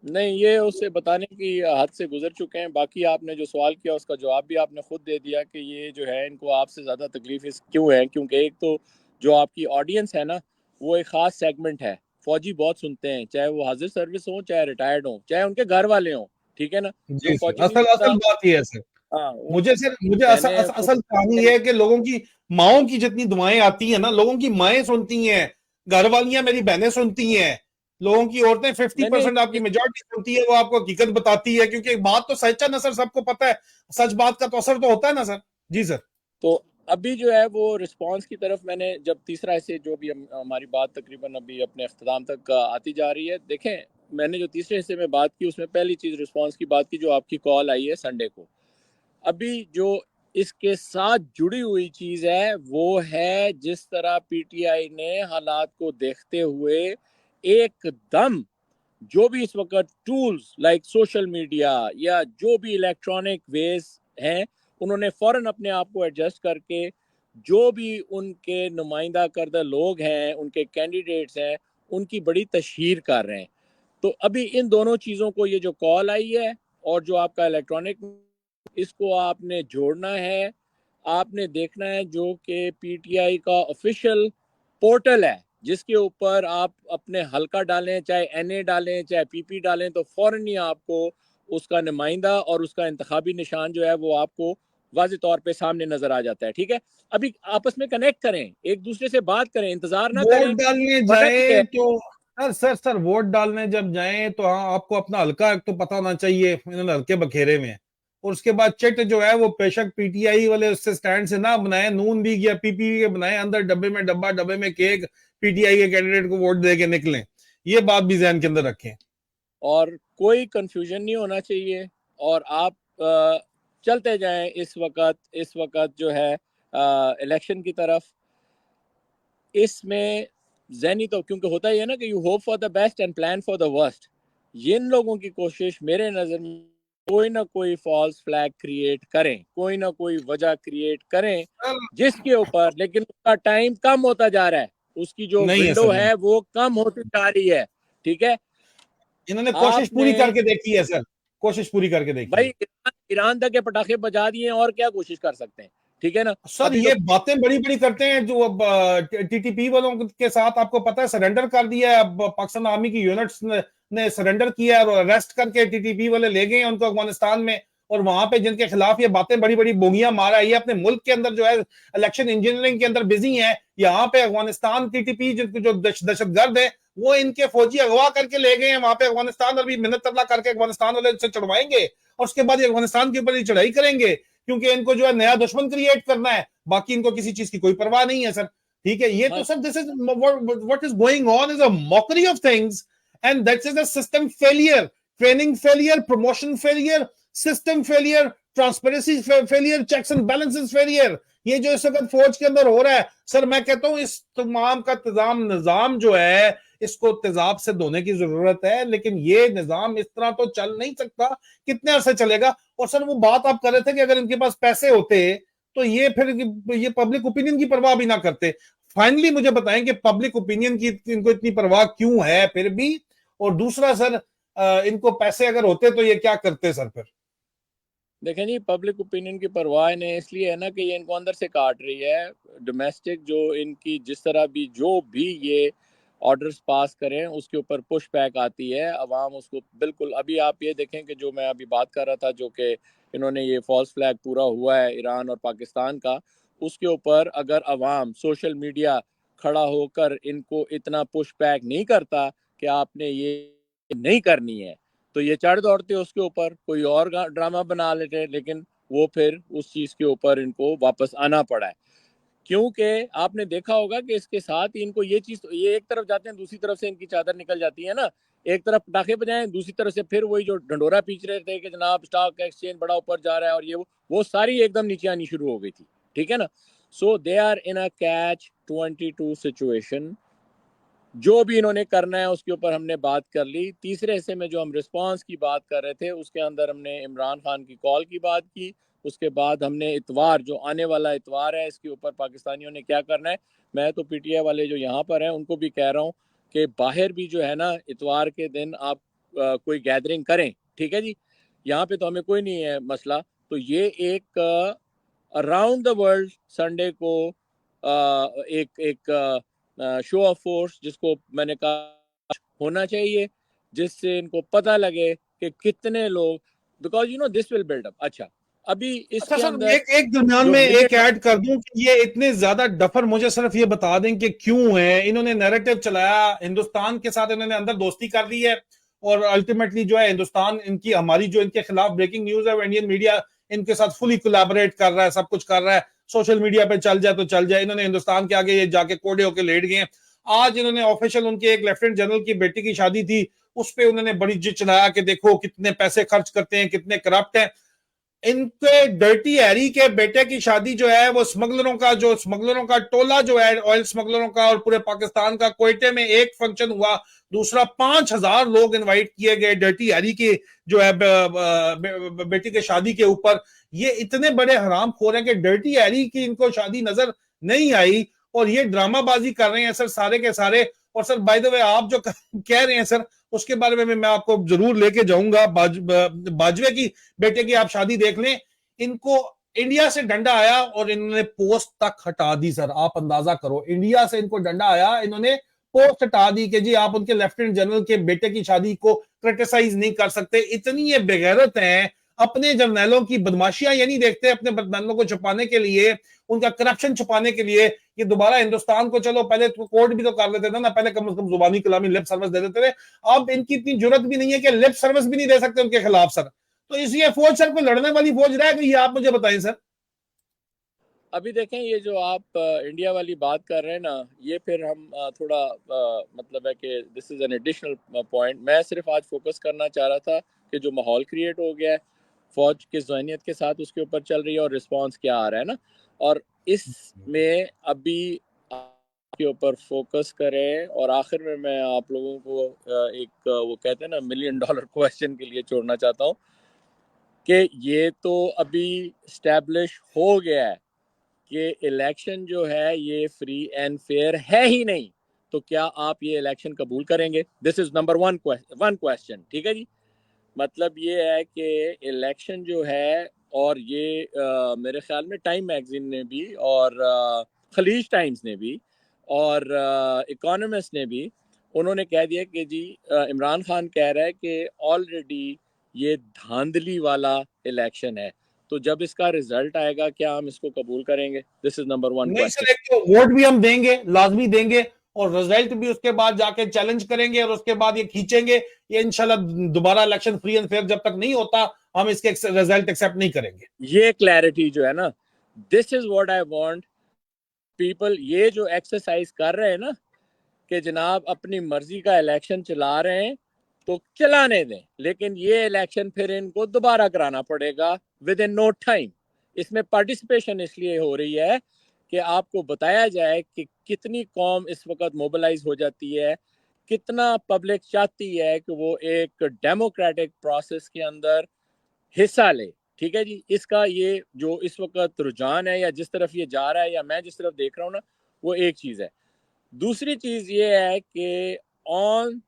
नहीं, ये उससे बताने की हद से गुजर चुके हैं। बाकी आपने जो सवाल किया उसका जवाब भी आपने खुद दे दिया कि ये जो है इनको आपसे ज़्यादा तकलीफ इस क्यों है, क्योंकि एक तो जो आपकी ऑडियंस है ना वो एक ख़ास सेगमेंट है। फौजी बहुत सुनते हैं, चाहे वो हाजिर सर्विस हो, चाहे रिटायर्ड हो, चाहे उनके घर वाले हों, ठीक है ना। तो जी सर, फौजी नहीं असल सुनता। असल बात ये है सर। हाँ, मुझे सर मुझे बहनें असल कहानी ये है कि लोगों की माओं की जितनी दुआएं आती हैं ना, लोगों की माएं सुनती हैं, घर वालियां मेरी बहनें सुनती हैं, लोगों की औरतें फिफ्टी नहीं परसेंट आपकी नहीं, मेजोरिटी सुनती है, वो आपको हकीकत बताती है क्योंकि बात तो सच है ना सर, सबको पता है। सच बात का तो असर तो होता है ना सर। जी सर। तो अभी जो है वो रिस्पांस की तरफ मैंने जब तीसरा हिस्से जो भी हमारी बात तकरीबन अभी अपने अख्ताम तक आती जा रही है, देखें मैंने जो तीसरे हिस्से में बात की उसमें पहली चीज़ रिस्पांस की बात की जो आपकी कॉल आई है संडे को। अभी जो इसके साथ जुड़ी हुई चीज़ है वो है जिस तरह PTI ने हालात को देखते हुए एकदम जो भी इस वक्त टूल्स लाइक सोशल मीडिया या जो भी इलेक्ट्रॉनिक वेज हैं उन्होंने फ़ौरन अपने आप को एडजस्ट करके जो भी उनके नुमाइंदा करदा लोग हैं, उनके कैंडिडेट्स हैं, उनकी बड़ी तशहीर कर रहे हैं। तो अभी इन दोनों चीज़ों को, ये जो कॉल आई है और जो आपका इलेक्ट्रॉनिक, इसको आपने जोड़ना है। आपने देखना है जो कि PTI का ऑफिशियल पोर्टल है जिसके ऊपर आप अपने हल्का डालें, चाहे NA डालें, चाहे PP डालें, तो फ़ौरन ही आपको उसका नुमाइंदा और उसका इंतखाबी निशान जो है वो आपको वाज़ेह तौर पे सामने नज़र आ जाता है, ठीक है। अभी आपस में कनेक्ट करें, एक दूसरे से बात करें, इंतज़ार ना वोट करें। डालने वरना ये जाए है, तो सर वोट डालने जब जाए तो हाँ आपको अपना हल्का एक तो पता होना चाहिए, इन्होंने हल्के बखेरे में है। और उसके बाद चिट जो है वो बेशक PTI वाले उससे स्टैंड से ना बनाए, नून लीग या PPP के बनाए, अंदर डब्बे में डब्बा, डब्बे में केक, PTI के कैंडिडेट को वोट दे के निकलें। ये बात भी जहन के अंदर रखें। और कोई कंफ्यूजन नहीं होना चाहिए। और आप चलते जाएं इस वक्त जो है इलेक्शन की तरफ। इसमें ज़हनी तो क्योंकि होता ही है ना कि you hope for the best and plan for the worst. इन लोगों की कोशिश मेरे नज़र में कोई ना कोई फॉल्स फ्लैग क्रिएट करें, कोई ना कोई वजह क्रिएट करें सर जिसके ऊपर, लेकिन उसका टाइम कम होता जा रहा है, उसकी जो नहीं है विंडो सर, नहीं। है वो कम होती जा रही है। ठीक है, इन्होंने कोशिश आपने पूरी करके देखी है सर, कोशिश पूरी करके देखी भाई है। ईरान तक के पटाखे बजा दिए और क्या कोशिश कर सकते हैं। ठीक है ना, सर अभी तो ये बातें बड़ी बड़ी करते हैं जो अब टीटीपी वालों के साथ आपको पता है सरेंडर कर दिया है। अब पाकिस्तान आर्मी की यूनिट्स ने सरेंडर किया है और अरेस्ट करके टीटीपी वाले ले गए हैं उनको अफगानिस्तान में। और वहां पे जिनके खिलाफ ये बातें बड़ी बड़ी बोंगियां मारा है, ये अपने मुल्क के अंदर जो है इलेक्शन इंजीनियरिंग के अंदर बिजी है। यहाँ पे अफगानिस्तान टीटीपी जो दहशतगर्द है वो इनके फौजी अगवा करके ले गए हैं वहां पे अफगानिस्तान, अभी मिन्नत तरला करके अफगानिस्तान वाले से चढ़वाएंगे और उसके बाद ये अफगानिस्तान के ऊपर ही चढ़ाई करेंगे, क्योंकि इनको जो है नया दुश्मन क्रिएट करना है। बाकी इनको किसी चीज की कोई परवाह नहीं है सर। ठीक है, ये तो हाँ, sir this is what is going on is a mockery of things and that is a system failure, training failure, promotion failure, system failure, transparency failure, checks and balances failure. ये जो इस वक्त फौज के अंदर हो रहा है सर, मैं कहता हूं इस तमाम का निजाम जो है इसको तेजाब से धोने की जरूरत है। लेकिन ये निजाम इस तरह तो चल नहीं सकता, कितने अरसे चलेगा। और सर वो बात आप कर रहे थे कि अगर इनके पास पैसे होते तो ये फिर ये पब्लिक ओपिनियन की परवाह भी ना करते। फाइनली मुझे बताएं कि पब्लिक ओपिनियन की इनको इतनी परवाह क्यों है फिर भी। और दूसरा सर इनको पैसे अगर होते तो ये क्या करते सर फिर। देखें जी, पब्लिक ओपिनियन की परवाह इन्हें इसलिए है ना कि ये इनको अंदर से काट रही है। डोमेस्टिक जो इनकी जिस तरह भी जो भी ये ऑर्डर्स पास करें उसके ऊपर पुश बैक आती है, अवाम उसको बिल्कुल। अभी आप ये देखें कि जो मैं अभी बात कर रहा था, जो कि इन्होंने ये फॉल्स फ्लैग पूरा हुआ है ईरान और पाकिस्तान का, उसके ऊपर अगर अवाम सोशल मीडिया खड़ा होकर इनको इतना पुश बैक नहीं करता कि आपने ये नहीं करनी है, तो ये चढ़ दौड़ते उसके ऊपर, कोई और ड्रामा बना लेते। लेकिन वो फिर उस चीज़ के ऊपर इनको वापस आना पड़ा है, क्योंकि आपने देखा होगा कि इसके साथ ही इनको ये चीज़, ये एक तरफ जाते हैं दूसरी तरफ से इनकी चादर निकल जाती है ना। एक तरफ पटाखे बजाएं, दूसरी तरफ से फिर वही जो ढंडोरा पीच रहे थे कि जनाब स्टॉक एक्सचेंज बड़ा ऊपर जा रहा है और ये वो सारी एकदम नीचे आनी शुरू हो गई थी। ठीक है ना, so they are in a catch 22 situation. जो भी इन्होंने करना है उसके ऊपर हमने बात कर ली। तीसरे हिस्से में जो हम रिस्पांस की बात कर रहे थे उसके अंदर हमने इमरान खान की कॉल की बात की। उसके बाद हमने इतवार, जो आने वाला इतवार है, इसके ऊपर पाकिस्तानियों ने क्या करना है। मैं तो पीटीआई वाले जो यहाँ पर हैं उनको भी कह रहा हूँ कि बाहर भी जो है ना इतवार के दिन आप कोई गैदरिंग करें। ठीक है जी, यहाँ पे तो हमें कोई नहीं है मसला। तो ये एक अराउंड द वर्ल्ड संडे को एक एक शो ऑफ फोर्स, जिसको मैंने कहा होना चाहिए, जिससे इनको पता लगे कि कितने लोग, because you know this will build up. अच्छा, अभी अच्छा इसके सर अंदर एक एक दरमियान जो में एक मिलिट्री, ऐड कर दूं कि ये इतने ज्यादा डफर, मुझे सिर्फ ये बता दें कि क्यों है। इन्होंने नैरेटिव चलाया हिंदुस्तान के साथ, इन्होंने अंदर दोस्ती कर ली है और अल्टीमेटली जो है हिंदुस्तान इनकी हमारी जो इनके खिलाफ ब्रेकिंग न्यूज है, इंडियन मीडिया इनके साथ फुली कोलैबोरेट कर रहा है, सब कुछ कर रहा है। सोशल मीडिया पे चल जाए तो चल जाए। इन्होंने हिंदुस्तान के आगे ये जाके कोड़े होके लेट गए। आज इन्होंने ऑफिशियल उनके एक लेफ्टिनेंट जनरल की बेटी की शादी थी, उस पर उन्होंने बड़ी जिद चलाया कि देखो कितने पैसे खर्च करते हैं, कितने करप्ट हैं। इनके डर्टी हैरी के बेटे की शादी जो है वो स्मगलरों का टोला जो है, ऑयल स्मगलरों का, और पूरे पाकिस्तान का, कोयटे में एक फंक्शन हुआ, दूसरा 5,000 लोग इनवाइट किए गए डर्टी हैरी की जो है बेटी के शादी के ऊपर। ये इतने बड़े हराम खोर हैं कि डर्टी हैरी की इनको शादी नजर नहीं आई और ये ड्रामाबाजी कर रहे हैं सर सारे के सारे। और सर बाय द वे आप जो कह रहे हैं सर उसके बारे में मैं आपको जरूर लेके जाऊंगा। बाजवे की बेटे की आप शादी देख लें। इनको इंडिया से डंडा आया और इन्होंने पोस्ट तक हटा दी सर, आप अंदाजा करो। इंडिया से इनको डंडा आया, इन्होंने पोस्ट हटा दी कि जी आप उनके लेफ्टिनेंट जनरल के बेटे की शादी को क्रिटिसाइज नहीं कर सकते। इतनी ये बेगैरत हैं, अपने जर्नैलों की बदमाशियां ये नहीं देखते, अपने जर्नैलों को छुपाने के लिए, उनका करप्शन छुपाने के लिए ये दोबारा हिंदुस्तान को, चलो पहले तो कोर्ट भी तो कर लेते थे ना, पहले कम से कम जुबानी कलामी लिप सर्विस दे देते थे। अब इनकी इतनी जरूरत भी नहीं है कि लिप सर्विस भी नहीं दे सकते उनके खिलाफ सर। तो इसलिए फौज सर कोई लड़ने वाली फौज रह गई है, आप मुझे बताएं सर। अभी देखें ये जो आप इंडिया वाली बात कर रहे हैं ना, ये फिर हम थोड़ा मतलब है कि this is an additional point. मैं सिर्फ आज फोकस करना चाह रहा था कि जो माहौल क्रिएट हो गया है फौज की ज़हनीत के साथ, उसके ऊपर चल रही है और रिस्पांस क्या आ रहा है ना। और इसमें अभी के ऊपर फोकस करें। और आखिर में मैं आप लोगों को एक वो कहते हैं ना $1,000,000 क्वेश्चन के लिए छोड़ना चाहता हूँ कि ये तो अभी स्टैब्लिश हो गया है कि इलेक्शन जो है ये फ्री एंड फेयर है ही नहीं, तो क्या आप ये इलेक्शन कबूल करेंगे? This is number one question, ठीक है जी। मतलब ये है कि इलेक्शन जो है, और ये मेरे ख्याल में टाइम मैगजीन ने भी और खलीज टाइम्स ने भी और इकोनॉमिस्ट ने भी उन्होंने कह दिया कि जी इमरान खान कह रहा है कि ऑलरेडी ये धांधली वाला इलेक्शन है, तो जब इसका रिजल्ट आएगा क्या हम इसको कबूल करेंगे? दिस इज नंबर वन नहीं क्वेश्चन। सर, एक तो वोट भी हम देंगे, लाजमी देंगे, और रिजल्ट भी उसके बाद जाके चैलेंज करेंगे, और उसके बाद ये खींचेंगे। ये इंशाल्लाह दोबारा इलेक्शन फ्री एंड फेयर जब तक नहीं होता, हम इसके रिजल्ट एक्सेप्ट नहीं करेंगे। ये क्लैरिटी जो है ना, this is what I want people. ये जो एक्सरसाइज कर रहे हैं ना कि जनाब अपनी मर्जी का इलेक्शन चला रहे हैं, तो चलाने दें, लेकिन ये इलेक्शन फिर इनको दोबारा कराना पड़ेगा विद इन नो टाइम। इसमें पार्टिसिपेशन इसलिए हो रही है कि आपको बताया जाए कि कितनी कौम इस वक्त मोबिलाइज हो जाती है, कितना पब्लिक चाहती है कि वो एक डेमोक्रेटिक प्रोसेस के अंदर हिस्सा ले। ठीक है जी, इसका ये जो इस वक्त रुझान है या जिस तरफ ये जा रहा है या मैं जिस तरफ देख रहा हूँ ना, वो एक चीज़ है। दूसरी चीज़ ये है कि on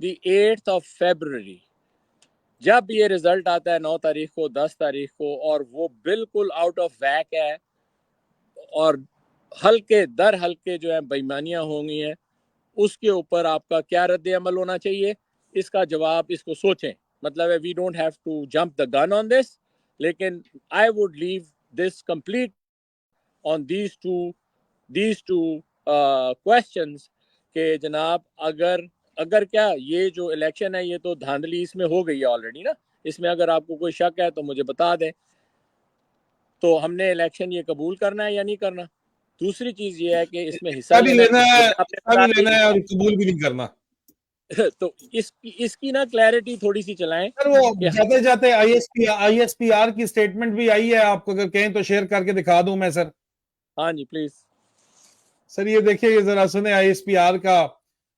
the 8th of February जब ये रिजल्ट आता है 9 तारीख को, 10 तारीख को, और वो बिल्कुल आउट ऑफ वैक है और हल्के दर हल्के जो है बेईमानियां होंगी हैं, उसके ऊपर आपका क्या रद्द अमल होना चाहिए? इसका जवाब इसको सोचें। मतलब है we don't have to jump the gun on this, लेकिन I would leave this complete on these two questions के जनाब, अगर अगर क्या ये जो इलेक्शन है ये तो धांधली इसमें हो गई है ऑलरेडी ना, इसमें अगर आपको कोई शक है तो मुझे बता दें। तो हमने इलेक्शन ये कबूल करना है या नहीं करना? दूसरी चीज ये है कि इसमें हिस्सा हिस्सा भी लेना है, लेना है, जैसे आपने हिस्सा भी बताया लेना है, और कबूल भी नहीं करना। तो इसकी ना क्लैरिटी थोड़ी सी चलाएं सर वो कि जाते जाते आईएसपीआर की स्टेटमेंट भी आई है, आपको अगर कहें तो शेयर करके दिखा दूं मैं सर। हाँ जी प्लीज। सर ये देखिए, ये जरा सुने, आईएसपीआर का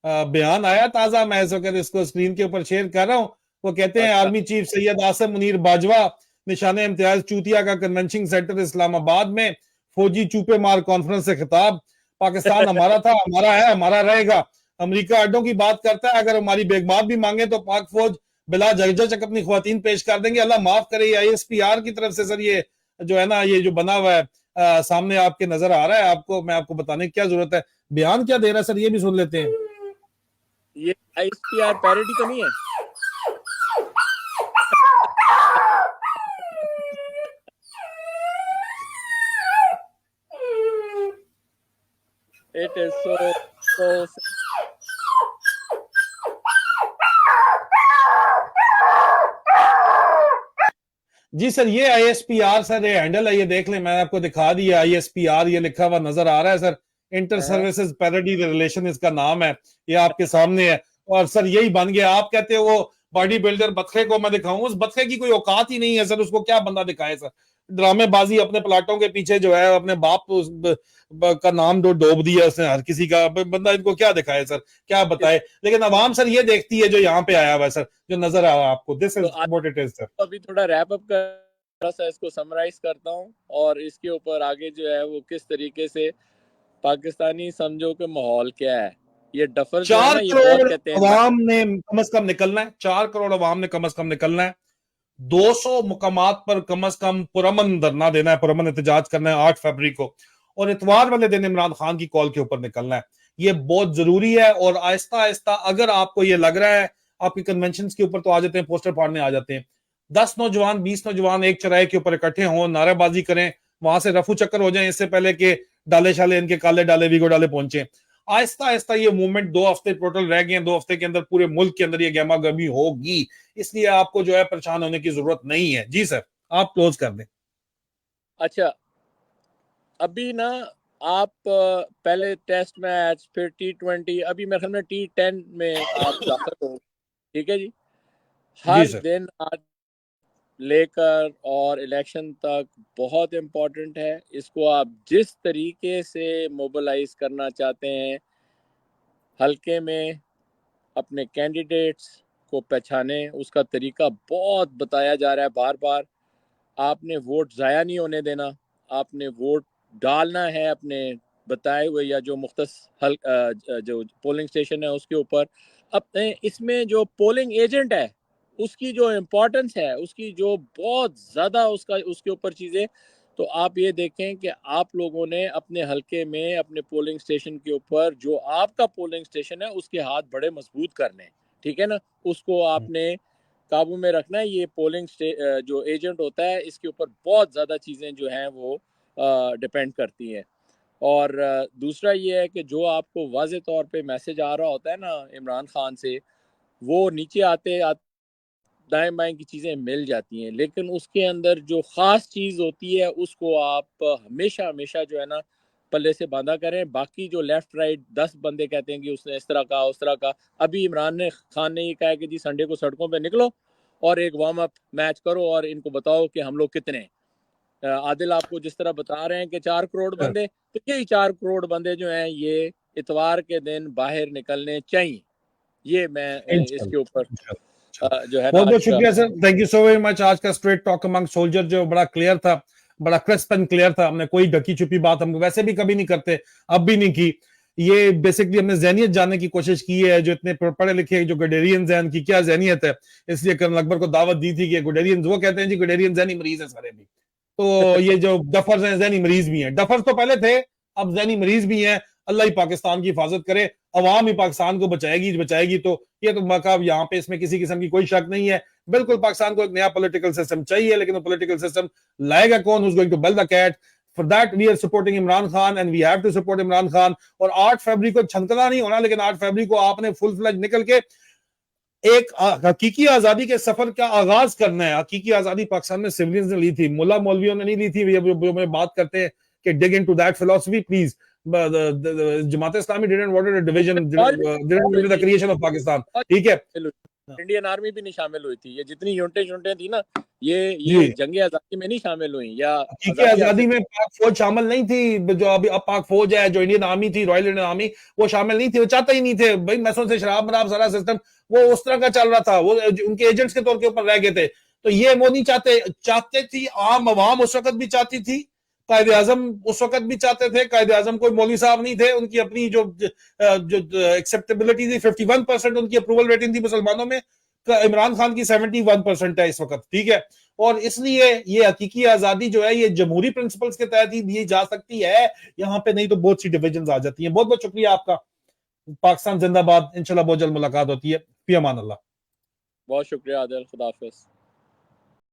बयान आया ताजा, मैं इस वक्त इसको स्क्रीन के ऊपर शेयर कर रहा हूं। वो कहते हैं, अच्छा। आर्मी चीफ सैयद आसम मुनीर बाजवा निशाने इम्तियाज चूतिया का कन्वेंशन सेंटर इस्लामाबाद में फौजी चूपे मार कॉन्फ्रेंस से खिताब। पाकिस्तान हमारा था, हमारा है, हमारा रहेगा। अमेरिका अड्डों की बात करता है, अगर हमारी बेगमात भी मांगे तो पाक फौज बिला झकझक अपनी ख्वातीन पेश कर देंगे। अल्लाह माफ करे, आईएसपीआर की तरफ से सर ये जो है ना, ये जो बना हुआ है सामने आपके नजर आ रहा है। आपको मैं आपको बताने की क्या जरूरत है, बयान क्या दे रहा है सर, ये भी सुन लेते हैं। ये आईएसपीआर पैरोडी तो नहीं है? इट इज सो जी सर, ये आईएसपीआर सर, ये हैंडल है, ये देख लें, मैंने आपको दिखा दिया। आईएसपीआर ये लिखा हुआ नजर आ रहा है सर। इंटर सर्विसेज पैरेडी रिलेशन इसका नाम है, ये आपके सामने है। और सर यही बन गया। आप कहते हो वो बॉडी बिल्डर बतखे को मैं दिखाऊं, उस बतखे की कोई औकात ही नहीं है सर, उसको क्या बंदा दिखाए सर। ड्रामेबाजी अपने प्लाटों के पीछे जो है, अपने बाप का नाम जो डोब दिया उसने हर किसी का। बंदा इनको क्या दिखाए सर, क्या बताए। लेकिन अवाम सर ये देखती है जो यहाँ पे आया हुआ है सर, जो नजर आ रहा है आपको। दिस तो is what it is sir. अभी थोड़ा रैप अप कर, थोड़ा सा इसको समराइज करता हूँ और इसके ऊपर आगे जो है वो किस तरीके से पाकिस्तानी समझो के माहौल क्या है। ये डफर जो है चार ना, ये बहुत करोड़ कहते हैं अवाम ने कम से कम निकलना है, 4 करोड़ अवाम ने कम से कम निकलना है। 200 मुकामात पर कम से कम पुरमन धरना देना है, पुरमन एहतजाज करना है 8 फरवरी को। और इतवार वाले दिन इमरान खान की कॉल के ऊपर निकलना है। ये बहुत जरूरी है। और आहिस्ता आहिस्ता अगर आपको ये लग रहा है, आपके कन्वेंशन के ऊपर तो आ जाते हैं, पोस्टर फाड़ने आ जाते हैं। 10 नौजवान 20 नौजवान एक चौराहे के ऊपर इकट्ठे हों, नारेबाजी करें, वहां से रफू चक्कर हो जाए, इससे पहले कि डाले शाले इनके काले डाले वीगो डाले पहुंचे। आहिस्ता आहिस्ता ये मूवमेंट 2 हफ्ते टोटल रह गए, 2 हफ्ते के अंदर पूरे मुल्क के अंदर ये गहमा गहमी होगी। इसलिए आपको जो है परेशान होने की जरूरत नहीं है। जी सर, आप क्लोज कर दें। अच्छा अभी ना आप पहले टेस्ट मैच फिर T20, अभी मेरे ख्याल में T10 में आप दाखिल हो। ठीक है जी। जी हर सर। दिन आज लेकर और इलेक्शन तक बहुत इम्पोर्टेंट है। इसको आप जिस तरीके से मोबिलाइज करना चाहते हैं, हल्के में अपने कैंडिडेट्स को पहचाने, उसका तरीका बहुत बताया जा रहा है बार बार। आपने वोट ज़ाया नहीं होने देना, आपने वोट डालना है अपने बताए हुए या जो मुख्तस जो पोलिंग स्टेशन है उसके ऊपर। अपने इसमें जो पोलिंग एजेंट है उसकी जो इम्पोर्टेंस है, उसकी जो बहुत ज़्यादा उसका उसके ऊपर चीज़ें, तो आप ये देखें कि आप लोगों ने अपने हलके में अपने पोलिंग स्टेशन के ऊपर जो आपका पोलिंग स्टेशन है उसके हाथ बड़े मजबूत करने हैं, ठीक है ना। उसको आपने काबू में रखना है। ये पोलिंग जो एजेंट होता है इसके ऊपर बहुत ज़्यादा चीज़ें जो हैं वो डिपेंड करती हैं। और दूसरा ये है कि जो आपको वाज़े तौर पे मैसेज आ रहा होता है ना इमरान खान से, वो नीचे आते आते दाएं बाएं की चीज़ें मिल जाती हैं, लेकिन उसके अंदर जो ख़ास चीज़ होती है उसको आप हमेशा हमेशा जो है ना पल्ले से बांधा करें। बाकी जो लेफ़्ट राइट 10 बंदे कहते हैं कि उसने इस तरह कहा उस तरह कहा, अभी इमरान खान ने ये कहा है कि जी संडे को सड़कों पे निकलो और एक वार्म अप मैच करो और इनको बताओ कि हम लोग कितने हैं। आदिल आपको जिस तरह बता रहे हैं कि 4 करोड़ बंदे, तो यही 4 करोड़ बंदे जो हैं ये इतवार के दिन बाहर निकलने चाहिए। ये मैं इसके ऊपर इंशाल्लाह जो है ना बहुत आज बहुत का। शुक्रिया sir, thank you so very much. आज का स्ट्रेट टॉक अमंग सोल्जर जो बड़ा क्लियर था, बड़ा क्रिस्प एंड क्लियर था। हमने कोई ढकी छुपी बात हम वैसे भी कभी नहीं करते, अब भी नहीं की। ये बेसिकली हमने जहनियत जानने की कोशिश की है, जो इतने पढ़े लिखे जो गुडेरियंस हैं उनकी क्या जहनियत है। इसलिए कर्नल अकबर को दावत दी थी कि गुडेरियंस, वो कहते हैं जी गुडेरियन जहनी मरीज है सारे भी। तो ये जो डफर्स हैं जहनी मरीज भी हैं, डफर्स तो पहले थे, अब जहनी मरीज भी हैं। अल्लाह ही पाकिस्तान की हिफाजत करे, अवाम ही पाकिस्तान को बचाएगी बचाएगी। तो ये तो मकाब यहाँ पे इसमें किसी किस्म की कोई शक नहीं है। बिल्कुल पाकिस्तान को एक नया पॉलिटिकल सिस्टम चाहिए, लेकिन वो पॉलिटिकल सिस्टम लाएगा कौन? Who's going to build the cat? For that we are supporting Imran Khan and we have to support Imran Khan. और 8 फरवरी को छनकना नहीं होना, लेकिन 8 फरवरी को आपने फुल फ्लैज निकल के एक हकीकी आजादी के सफर का आगाज करना है। हकीकी आजादी पाकिस्तान में सिविलियंस ने ली थी, मुल्ला मौलवियों ने नहीं ली थी। में बात करते हैं कि dig into that philosophy please. Jamaat Islami didn't want a division, didn't want the creation of Pakistan, ठीक है। इंडियन आर्मी भी नहीं शामिल हुई थी। ये जितनी यूनिटें यूनिटें थी ना, ये जी, जंग आज़ादी में नहीं शामिल हुई या हकीकी आज़ादी हासिल। आजादी में पाक फौज शामिल नहीं थी। जो अभी अब पाक फौज है, जो इंडियन आर्मी थी, रॉयल इंडियन आर्मी, वो शामिल नहीं थी। वो चाहते ही नहीं थे भाई, मैसों से शराब मराब सारा सिस्टम वो उस तरह का चल रहा था। वो उनके एजेंट्स के तौर के ऊपर रह गए थे। तो ये वो नहीं चाहते। चाहते थी आम आवाम उस वक्त भी चाहती थी, कायदे आजम उस वक्त भी चाहते थे। कायदे आजम कोई मौलवी साहब नहीं थे। उनकी अपनी जो एक्सेप्टेबिलिटी थी 51% उनकी अप्रूवल रेटिंग थी मुसलमानों में। इमरान खान की 71% है इस वक्त, ठीक है। और इसलिए ये हकीकी आजादी जो है ये जमहूरी प्रिंसिपल्स के तहत ही दी जा सकती है। यहाँ पे नहीं तो बहुत सी डिविजन आ जाती हैं। बहुत बहुत शुक्रिया आपका। पाकिस्तान जिंदाबाद। इंशाल्लाह बहुत जल्द मुलाकात होती है। फी अमान अल्लाह। बहुत शुक्रिया आदिल, खुदा हाफिज।